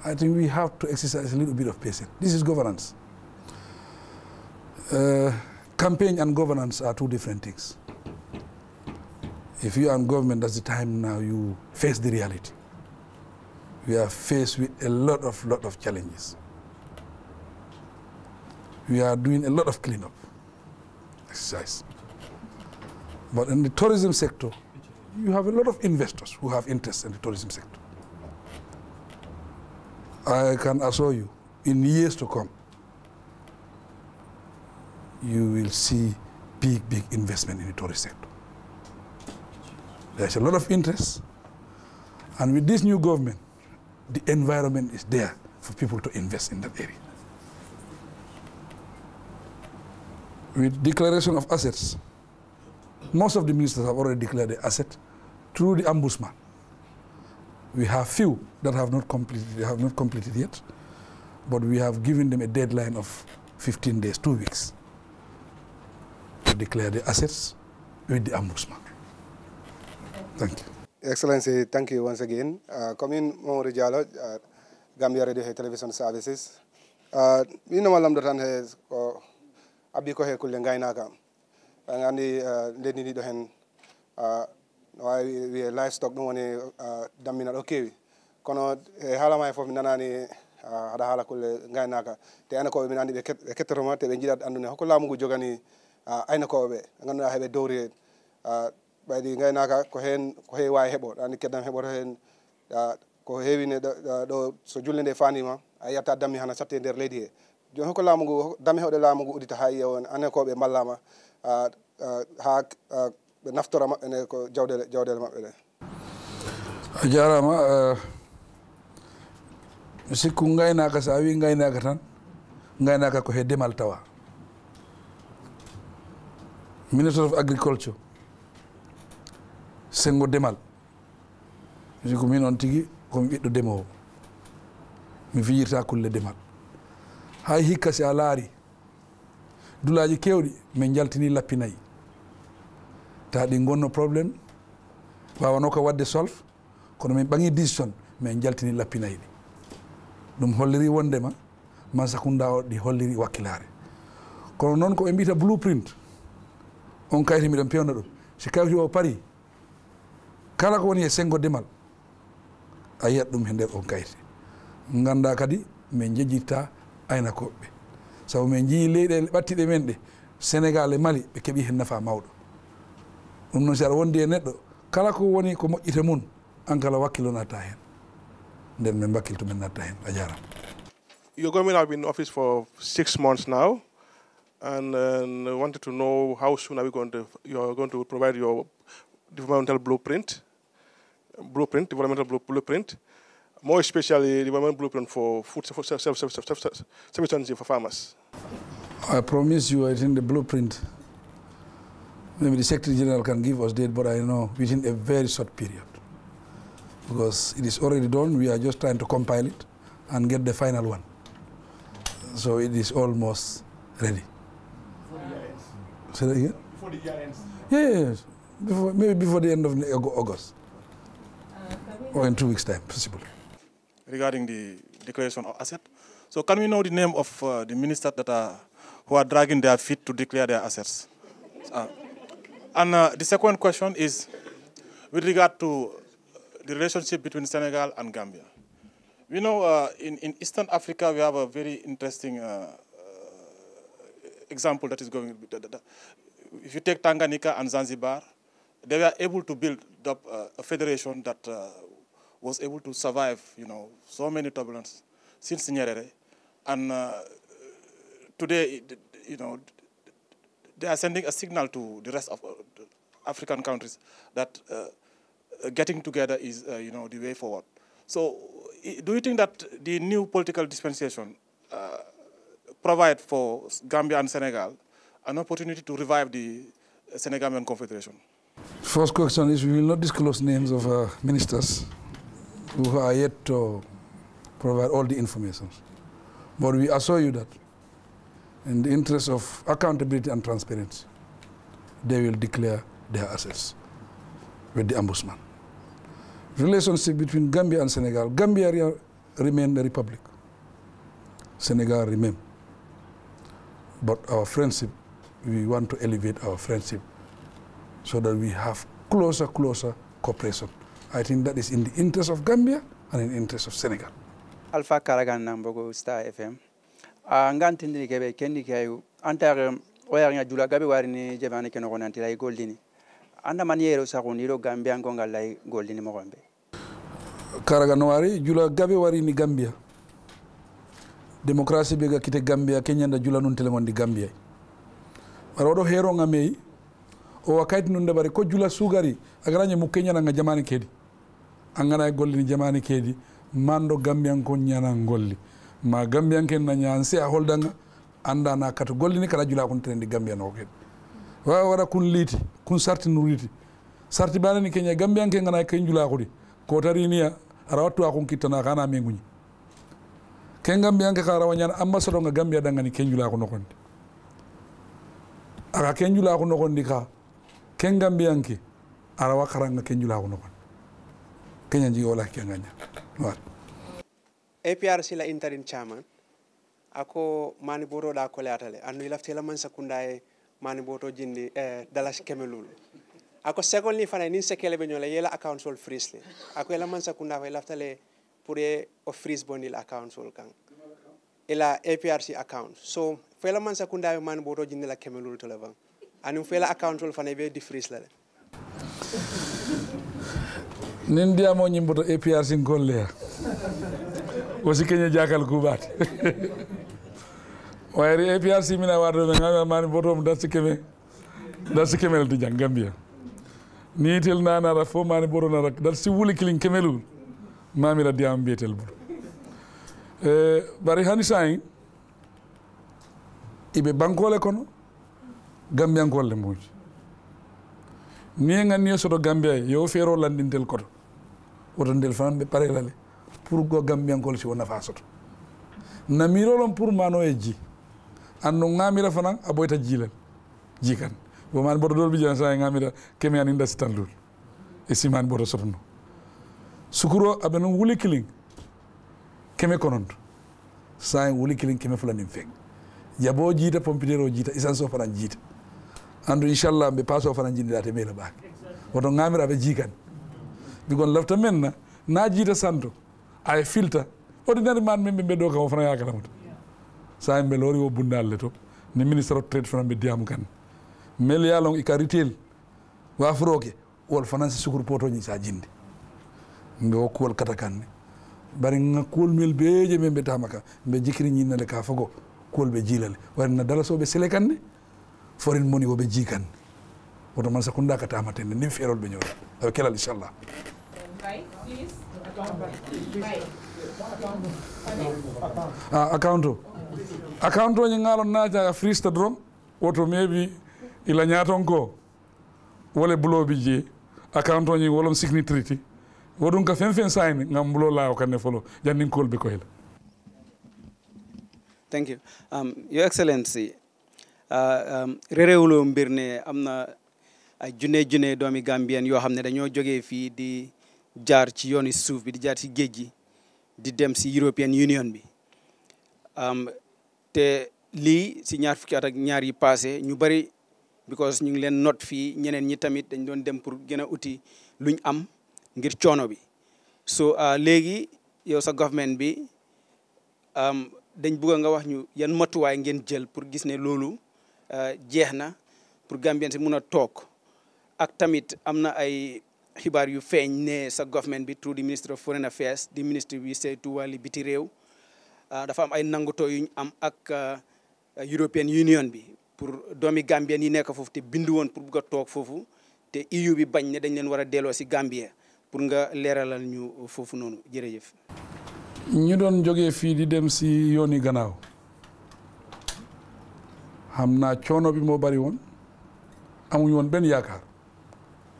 Speaker 3: I think we have to exercise a little bit of patience. This is governance. Campaign and governance are two different things. If you are in government, that's the time now you face the reality. We are faced with a lot of challenges. We are doing a lot of cleanup exercise. But in the tourism sector, you have a lot of investors who have interest in the tourism sector. I can assure you, in years to come, you will see big investment in the tourist sector. There's a lot of interest, and with this new government, the environment is there for people to invest in that area. With declaration of assets, most of the ministers have already declared the asset through the ombudsman. We have few that have not completed yet, but we have given them a deadline of 15 days, 2 weeks, to declare the assets with the ombudsman. Thank you.
Speaker 12: Excellency, thank you once again. Coming Mamadou Diallo, Gambia Radio and Television Services. We know malam dotan has abi ko he kulle ngaynaka. Ngandi leni ni do hen we livestock no woni damina do kewi. Kono hala may fof nanani ada hala kulle ngaynaka. Te ana ko min andi be kettoroma te be jidat andune hokko lamugo jogani ayna ko be nganda hebe dowri baydi ngaynaka ko he wawi heɓo ani keddam heɓoto hen ko hewine ɗo so julle nde fanima a yiyata dammi hana satte nder leydi he joni hokko laamu ngu dammi hewɗe laamu ngu udita ha yewon ane koɓe ballama ha ɓe naftora maɓɓe ne ko jawdele maɓɓe ɗe.
Speaker 3: A jarama sikku ngaynaka sa wi ngaynaka tan ngaynaka ko he demal tawa. Minister of Agriculture sengo demal ko min on tigi komi ɓiɗɗo demowo mi fijirta kulle demal hay hikka si a laari dulaji kewɗi min jaltini lappi nayyi ta ɗi gonno probléme wawano ko wadde solve kono min ɓangi décision min jaltini lappi nayyi ɗi ɗum holliri wondema Mansakunda o ɗi holliri wakkilare kono noon ko ɓe mbiyata blueprint on kayti miɗen pewna ɗum si kawti o paari kala ko woni e sengo demal a yiyat ɗum e nder on kayti ganda kadi min jejjitta aynakoɓe sabu min jii leyɗele ɓattiɗe men ɗe Sénégal e Mali ɓe keeɓi hen nafa mawɗo ɗum noon si aɗa wondi e neɗɗo kala ko woni ko moƴƴite mum an kala wakkilo natta hen nden min bakkilto men natta hen a jarama.
Speaker 15: Your government have been in office for 6 months now, and wanted to know how soon are you're going to provide your developmental blueprint, more especially developmental blueprint for food self-sufficiency for farmers.
Speaker 3: I promise you, I think the blueprint, maybe the Secretary General can give us date, but I know within a very short period. because it is already done. We are just trying to compile it and get the final one. So it is almost ready. Say that again?
Speaker 20: Before the year ends?
Speaker 3: Yes, maybe before the end of August. Or in 2 weeks' time, possibly.
Speaker 13: Regarding the declaration of asset, so can we know the name of the ministers that who are dragging their feet to declare their assets? And the second question is with regard to the relationship between Senegal and Gambia. We know in Eastern Africa we have a very interesting example that is going. If you take Tanganyika and Zanzibar, they were able to build up a federation that was able to survive, so many turbulence since Nyerere, and today, they are sending a signal to the rest of African countries that getting together is, the way forward. So, do you think that the new political dispensation provide for Gambia and Senegal an opportunity to revive the Senegambia Confederation?
Speaker 3: First question is, we will not disclose names of ministers who are yet to provide all the information. But we assure you that in the interest of accountability and transparency, they will declare their assets with the ombudsman. Relationship between Gambia and Senegal. Gambia remain a republic. Senegal remain. But our friendship, we want to elevate our friendship so that we have closer cooperation. I think that is in the interest of Gambia and in the interest of Senegal.
Speaker 7: Alpha Karagan Nambogo Star FM. Ngantindi kebe kendi kayu antare oya nga jula gabe warini jebane keno konanti lay goldini. Anda maniero sa kuniro Gambia ngonga lay goldini mo gombe.
Speaker 3: Karagan wari jula gabe warini Gambia. Demokrasi bega kite Gambia Kenya nda jula nun telemondi Gambia. Marodo hero ngamei o wakati nunda bari ko jula sugari agaranye mu Kenya nga jamani kedi. Angana gollini jamani kedi mando Gambian ko nyana ngolli ma Gambian ken na nyanse a holdanga anda na katu gollini kala jula kun trendi Gambian o kedi wa wara kun liti kun sarti nuriti sarti bana ni Kenya Gambian ken na ken jula ko di ko tarinia arawatu akon kitana kana mengunyi ken Gambian ke kara wanyana ambassador nga Gambia danga ni ken jula ko nokondi ara ken jula ko nokondi ka ken Gambian ke arawa karanga ken jula ko nokondi Kenya jigo la kianganya.
Speaker 17: APRC la interim chairman ako mani boro da ko latale anu laftela man sakunda e mani boto jindi dalas kemelul ako secondly fana nin sekele be nyola yela account sol freeze ako ela man sakunda fa laftale pour o freeze bonil account sol kan ela APRC account so fela man sakunda e mani boto jindi la kemelul to levan anu fela account sol fana be di freeze la
Speaker 3: Nindia mo nyimboto APRC ngolle osi Kenya jakal kubat wayri APRC mina wardo be ngama mani botom darsi kemel di jang Gambia ni tel nana ra fo mani borona rak darsi wuli kilin kemelul mami la diam betel bu bari hani sain ibe bankole kono Gambia ngolle muji ni ngani soto Gambia yo fero landintel koto woto ndel fan be pare lale pour go Gambian kol ci wona fa soto na mirolon pour mano e ji anno ngamira fanan aboyta jilal jikan bo man bodo dol bi jan sa ngamira kemi an inda standul e siman bodo sotono sukuro abenu wuli killing keme kononto sa wuli killing keme fulanim fek yabo jita pompidero jita isan so fanan jita andu inshallah be paso fanan jindi date mela bak woto ngamira be jikan bigon lafta menna na jita santo ay filta ordinaire man membe be do ka fana yakala mut sa be lori wo bundalle to ni ministre of trade fana be diam kan mel yalon ikaritel wa froke wol finance sukur poto ni sa jindi ndo ko katakan bari nga kol mel beje membe tamaka be jikri ni nale ka fago kol be jilale warna dala so be selekan foreign money wo be jikan woto man sa kunda ka tamate ni ferol be ñola avec kelal inshallah
Speaker 1: Right, please.
Speaker 3: Account ni ngalo naja freesta drum woto maybe ila nyaton ko wole bulo bi je account ni wolom signatory wodun ka fen sayni ngam bulo la ko ne folo jannin kolbe ko hela.
Speaker 7: Thank you. Your Excellency, rerewulo mbir ne am na ay junne doomi Gambien yoo xam ne dañoo jógee fii di jaar ci yooni suuf bi di jaar ci géej gi di dem si European Union bi te lii si ñaar fukki at ak ñaar yi passé ñu bari because ñu ngi leen not fii ñeneen ñi tamit dañ doon dem pour gën a uti luñ am ngir coono bi so léegi yow sa government bi dañ bëgg nga wax ñu yan matuwaay ngeen jël pour gis ne loolu jeex na pour Gambien si mun a toog ak tamit am na ay xibaar yu feeñ ne sa government bi through the Ministry of Foreign Affairs di ministre bi saytu wàlli biti réew dafa am ay nangutoo yuñ am ak European Union bi pour doomi Gambien yi nekk foofu te bindu woon pour bugg a toog foofu te EU bi bañ ne dañ leen war a delloo si Gambie pour nga leeralal ñu foofu noonu jërëjëf.
Speaker 3: ñu doon jógee fii di dem si yooni gannaaw xam naa coono bi moo bari woon amuñu woon benn yaakaar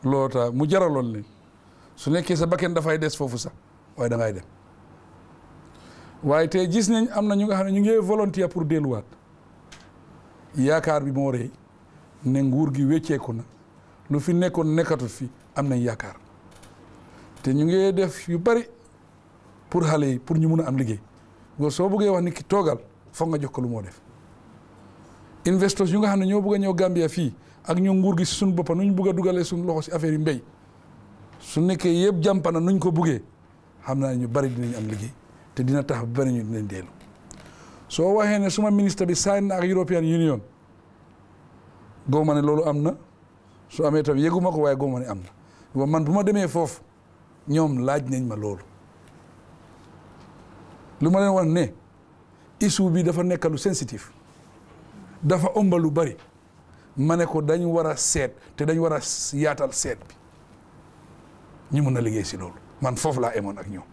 Speaker 3: loolu tax mu jaraloon leen su nekkee sa bakken dafay des foofu sax waaye da ngay dem waaye tey gis nañ am na ñu nga xam ne ñu ngi volontaire pour delluwaat yaakaar bi moo rëy ne nguur gi wécceeku na lu fi nekkoon nekkatut fi am nañ yaakaar te ñu ngi def yu bari pour xale yi pour ñu mun a am liggéey soo bëggee wax ni ki toogal foog nga jox ko lu moo def investors yu nga xam ne ñoo bëgg a ñëw Gambia fii ak ñu nguur gi si suñu boppa nu ñu bëgg a dugalee suñu loxo si affaire yi mbéy su nekkee yëpp jàmpana nuñ ko buggee xam naa ñu bari dinañ am liggéey te dina tax ba bari ñu dinañ dellu soo waxee ne suma ministre bi sign na ak European Union goo ma ne loolu am na su amee tam yëguma ko waaye goo ma ne am na man bu ma demee foofu ñoom laaj nañ ma loolu lu ma leen wax ne issue bi dafa nekk lu sensitif dafa ëmb lu bari ma ne ko dañ war a seet te dañ war a yaatal seet bi ñu mun a liggéey si loolu man foofu laa emoon ak ñoom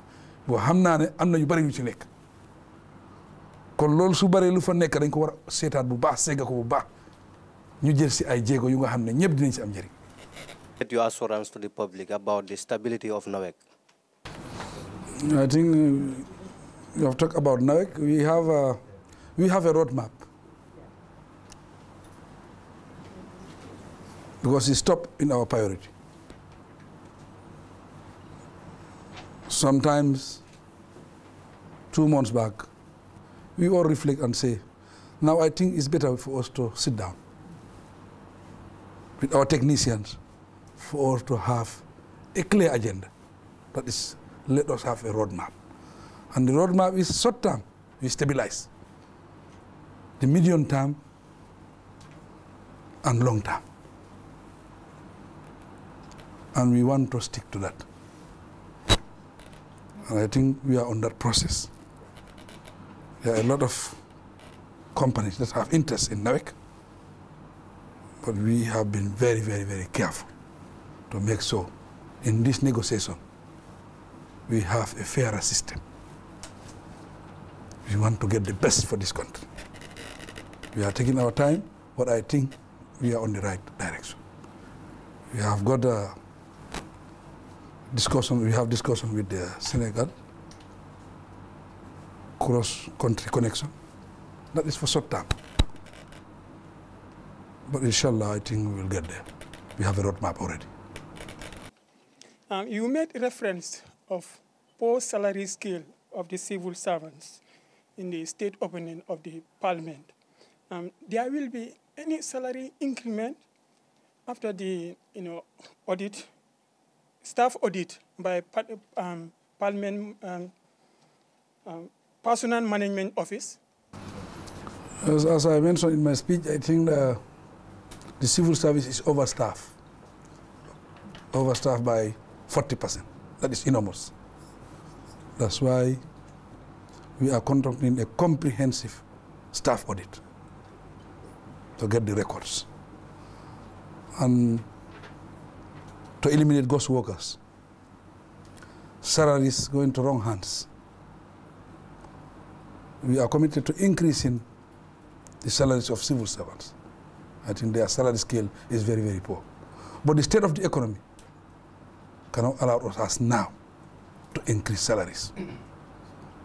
Speaker 3: boo xam naa ne am na yu bari yu ci nekk kon loolu su bari lu fa nekk dañ ko war a seetaat bu baax segga ko bu baax ñu jël si ay jéego yu nga xam ne ñëpp dinañ si am njëriñ.
Speaker 11: Get your assurance to the public about the stability of NAWEC.
Speaker 3: I think you have talked about NAWEC. We have a roadmap because it's top in our priority. Sometimes 2 months back, we all reflect and say, now I think it's better for us to sit down with our technicians for us to have a clear agenda. That is, let us have a roadmap. And the roadmap is short term, we stabilize. The medium term and long term. And we want to stick to that. And I think we are on that process. There are a lot of companies that have interest in NAWEC, but we have been very, very, very careful to make sure in this negotiation we have a fairer system. We want to get the best for this country. We are taking our time, but I think we are on the right direction. We have got a discussion, we have discussion with the Senegal, cross-country connection. That is for short term. But inshallah, I think we will get there. We have a roadmap already.
Speaker 8: You made reference of poor salary scale of the civil servants in the state opening of the parliament. There will be any salary increment after the audit, staff audit by Parliament Personnel Management Office?
Speaker 3: As I mentioned in my speech, I think the civil service is overstaffed by 40%. That is enormous. That's why we are conducting a comprehensive staff audit to get the records and to eliminate ghost workers. Salaries go into wrong hands. We are committed to increasing the salaries of civil servants. I think their salary scale is very, very poor. But the state of the economy cannot allow us now to increase salaries.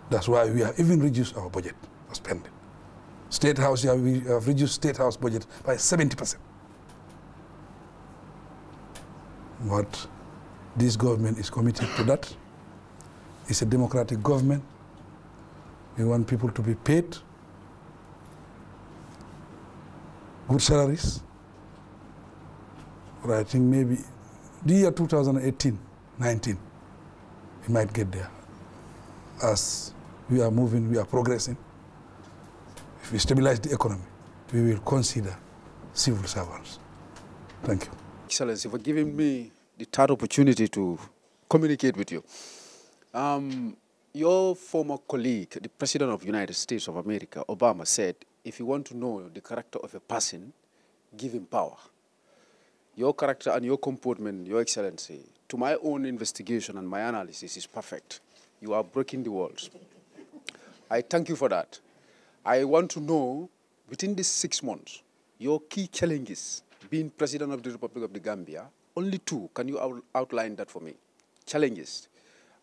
Speaker 3: That's why we have even reduced our budget for spending. State House, we have reduced State House budget by 70%. But this government is committed to that. It's a democratic government. We want people to be paid good salaries. But I think maybe the year 2018-19, we might get there. As we are moving, we are progressing. If we stabilize the economy, we will consider civil servants. Thank you.
Speaker 5: Excellency, for giving me the third opportunity to communicate with you. Your former colleague, the President of the United States of America, Obama, said, if you want to know the character of a person, give him power. Your character and your comportment, Your Excellency, to my own investigation and my analysis, is perfect. You are breaking the walls. I thank you for that. I want to know, within these 6 months, your key challenges, being President of the Republic of the Gambia, only 2. Can you outline that for me? Challenges.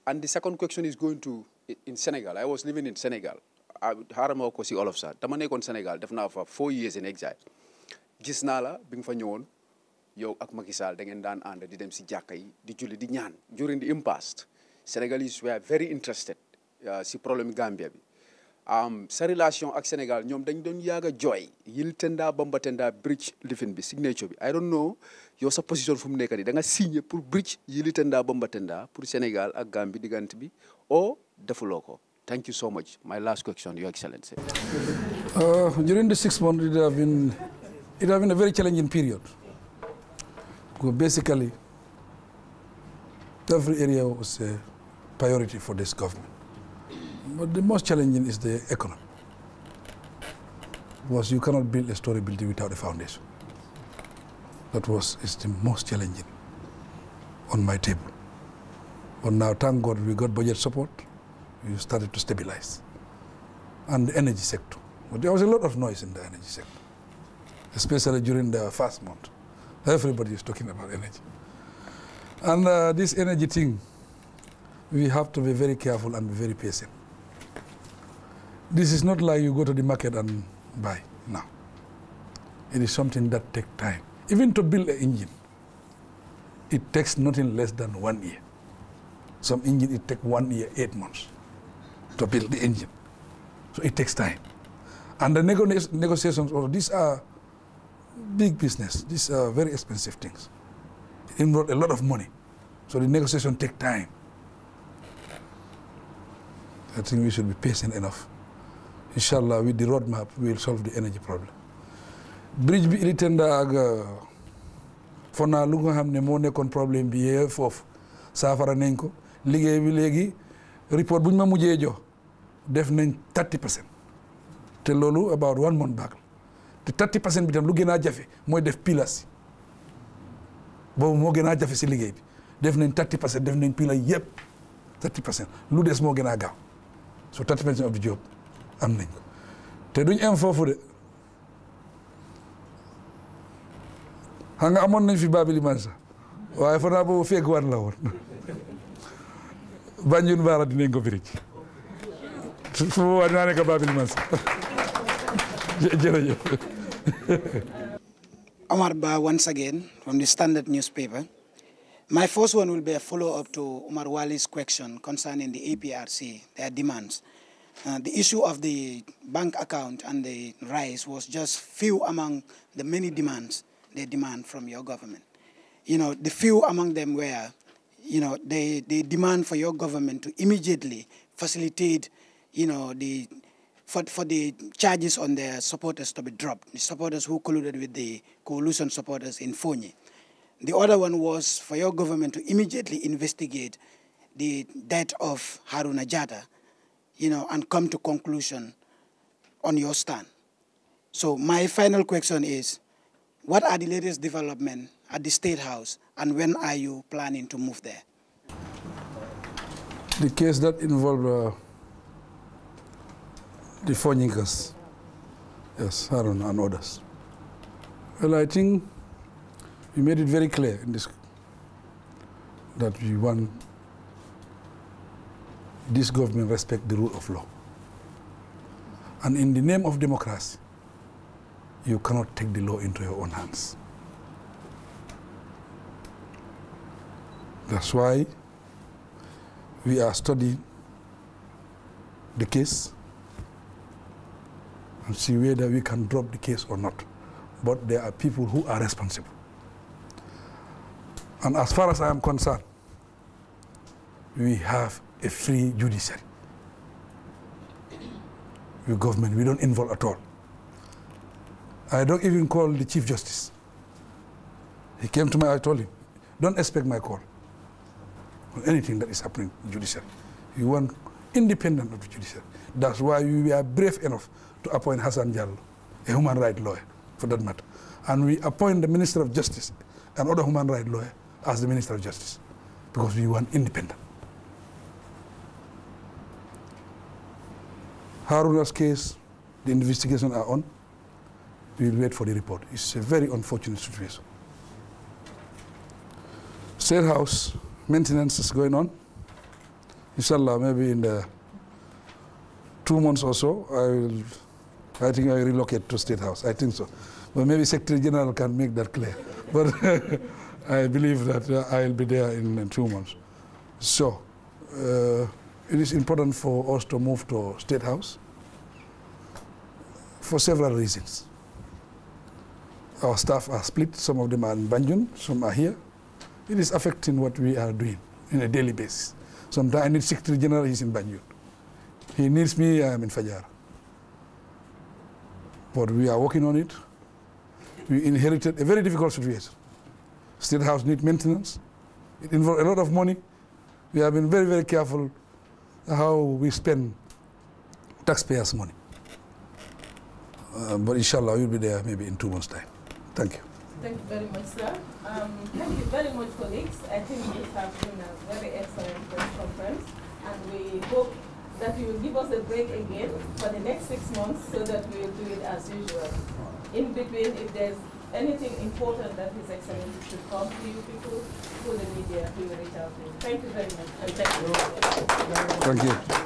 Speaker 5: And the second question is going to, in Senegal. I was living in Senegal. Harama ko si Olof sa. Dama nekkoon Senegal, def naa fa 4 years in exile. Gis naa la bi nga fa ñëwoon yow ak Macky Sall da ngeen daan ànd di dem si jàkka yi di julli di ñaan. During the impasse, Senegalese were very interested si problème Gambia bi. Sa relation ak Sénégal ñoom dañ doon yaaga jooy Yili Tenda Bamba Tenda bridge lifin bi signature bi. I don't know yow sa position fu mu nekk nii da nga signé pour bridge Yili Tenda Bamba Tenda pour Sénégal ak Gambie diggante bi o defuloo ko. Thank you so much. My last question, Your Excellency.
Speaker 3: During the 6 months, it have been a very challenging period. Because basically, every area was a priority for this government. But the most challenging is the economy. Because you cannot build a story building without a foundation. Is the most challenging on my table. But now, thank God, we got budget support. We started to stabilize. And the energy sector. But there was a lot of noise in the energy sector, especially during the first month. Everybody is talking about energy. And this energy thing, we have to be very careful and be very patient. This is not like you go to the market and buy. No. It is something that takes time. Even to build an engine, it takes nothing less than 1 year. Some engine, it takes 1 year, 8 months to build the engine. So it takes time. And the negotiations, these are big business. These are very expensive things. It involves a lot of money. So the negotiation takes time. I think we should be patient enough. Inshallah, with the roadmap, we will solve the energy problem. Bridge bi Yili Tenda ak fona lu nga xam ne moo nekkoon problème bi yee foofu saafara nañ ko liggéey bi léegi report bu ñu ma mujjee jox def nañ 30%. te loolu about 1 month back te 30% bi tam lu gën a jafe mooy def pilas boobu moo gën a jafe si liggéey bi def nañ 30%, def nañ pilas yëpp 30%. lu des moo gën a gaaw so 30% of the job am nañ ko te duñ am foofu de xam nga amoon nañ fi Babili Mansa waaye fa naa boobu fekk war la woon Banjul Baara dinañ ko firi su boobaa dinaa nekk Babili Mansa jërëjëf.
Speaker 20: Omar Ba once again from the Standard newspaper. My first one will be a follow-up to Omar Wali's question concerning the APRC, their demands. The issue of the bank account and the rice was just few among the many demands they demand from your government. You know, the few among them were, you know, they demand for your government to immediately facilitate, you know, for the charges on their supporters to be dropped, the supporters who colluded with the coalition supporters in Fonyi. The other one was for your government to immediately investigate the death of Haruna Jatta, you know, and come to conclusion on your stand. So my final question is, what are the latest developments at the State House, and when are you planning to move there?
Speaker 3: The case that involved the Fonyikas, yes, Harun and others. Well, I think we made it very clear in this that we want this government respects the rule of law. And in the name of democracy, you cannot take the law into your own hands. That's why we are studying the case and see whether we can drop the case or not. But there are people who are responsible. And as far as I am concerned, we have a free judiciary. The government, we don't involve at all. I don't even call the Chief Justice. He came to me, I told him, don't expect my call on anything that is happening in the judiciary. We want independent of the judiciary. That's why we are brave enough to appoint Hassan Jallo, a human rights lawyer, for that matter. And we appoint the Minister of Justice and other human rights lawyer as the Minister of Justice, because we want independent. Haruna's case, the investigations are on. We will wait for the report. It's a very unfortunate situation. State House maintenance is going on. Inshallah, maybe in the 2 months or so, I think I will relocate to State House. I think so. But maybe Secretary General can make that clear. But I believe that I will be there in 2 months. So, it is important for us to move to State House for several reasons. Our staff are split. Some of them are in Banjul, some are here. It is affecting what we are doing on a daily basis. Sometimes I need Secretary General, he's in Banjul. He needs me, I am in Fajara. But we are working on it. We inherited a very difficult situation. State House needs maintenance. It involves a lot of money. We have been very, very careful how we spend taxpayers' money. But inshallah, we'll be there maybe in 2 months' time. Thank you.
Speaker 1: Thank you very much, sir. Thank you very much, colleagues. I think this has been a very excellent press conference, and we hope that you will give us a break again for the next 6 months so that we will do it as usual. In between, if there's anything important that His Excellency should come to you people, through the media, we will reach out to you. Thank you very much. And thank you.
Speaker 3: Thank you.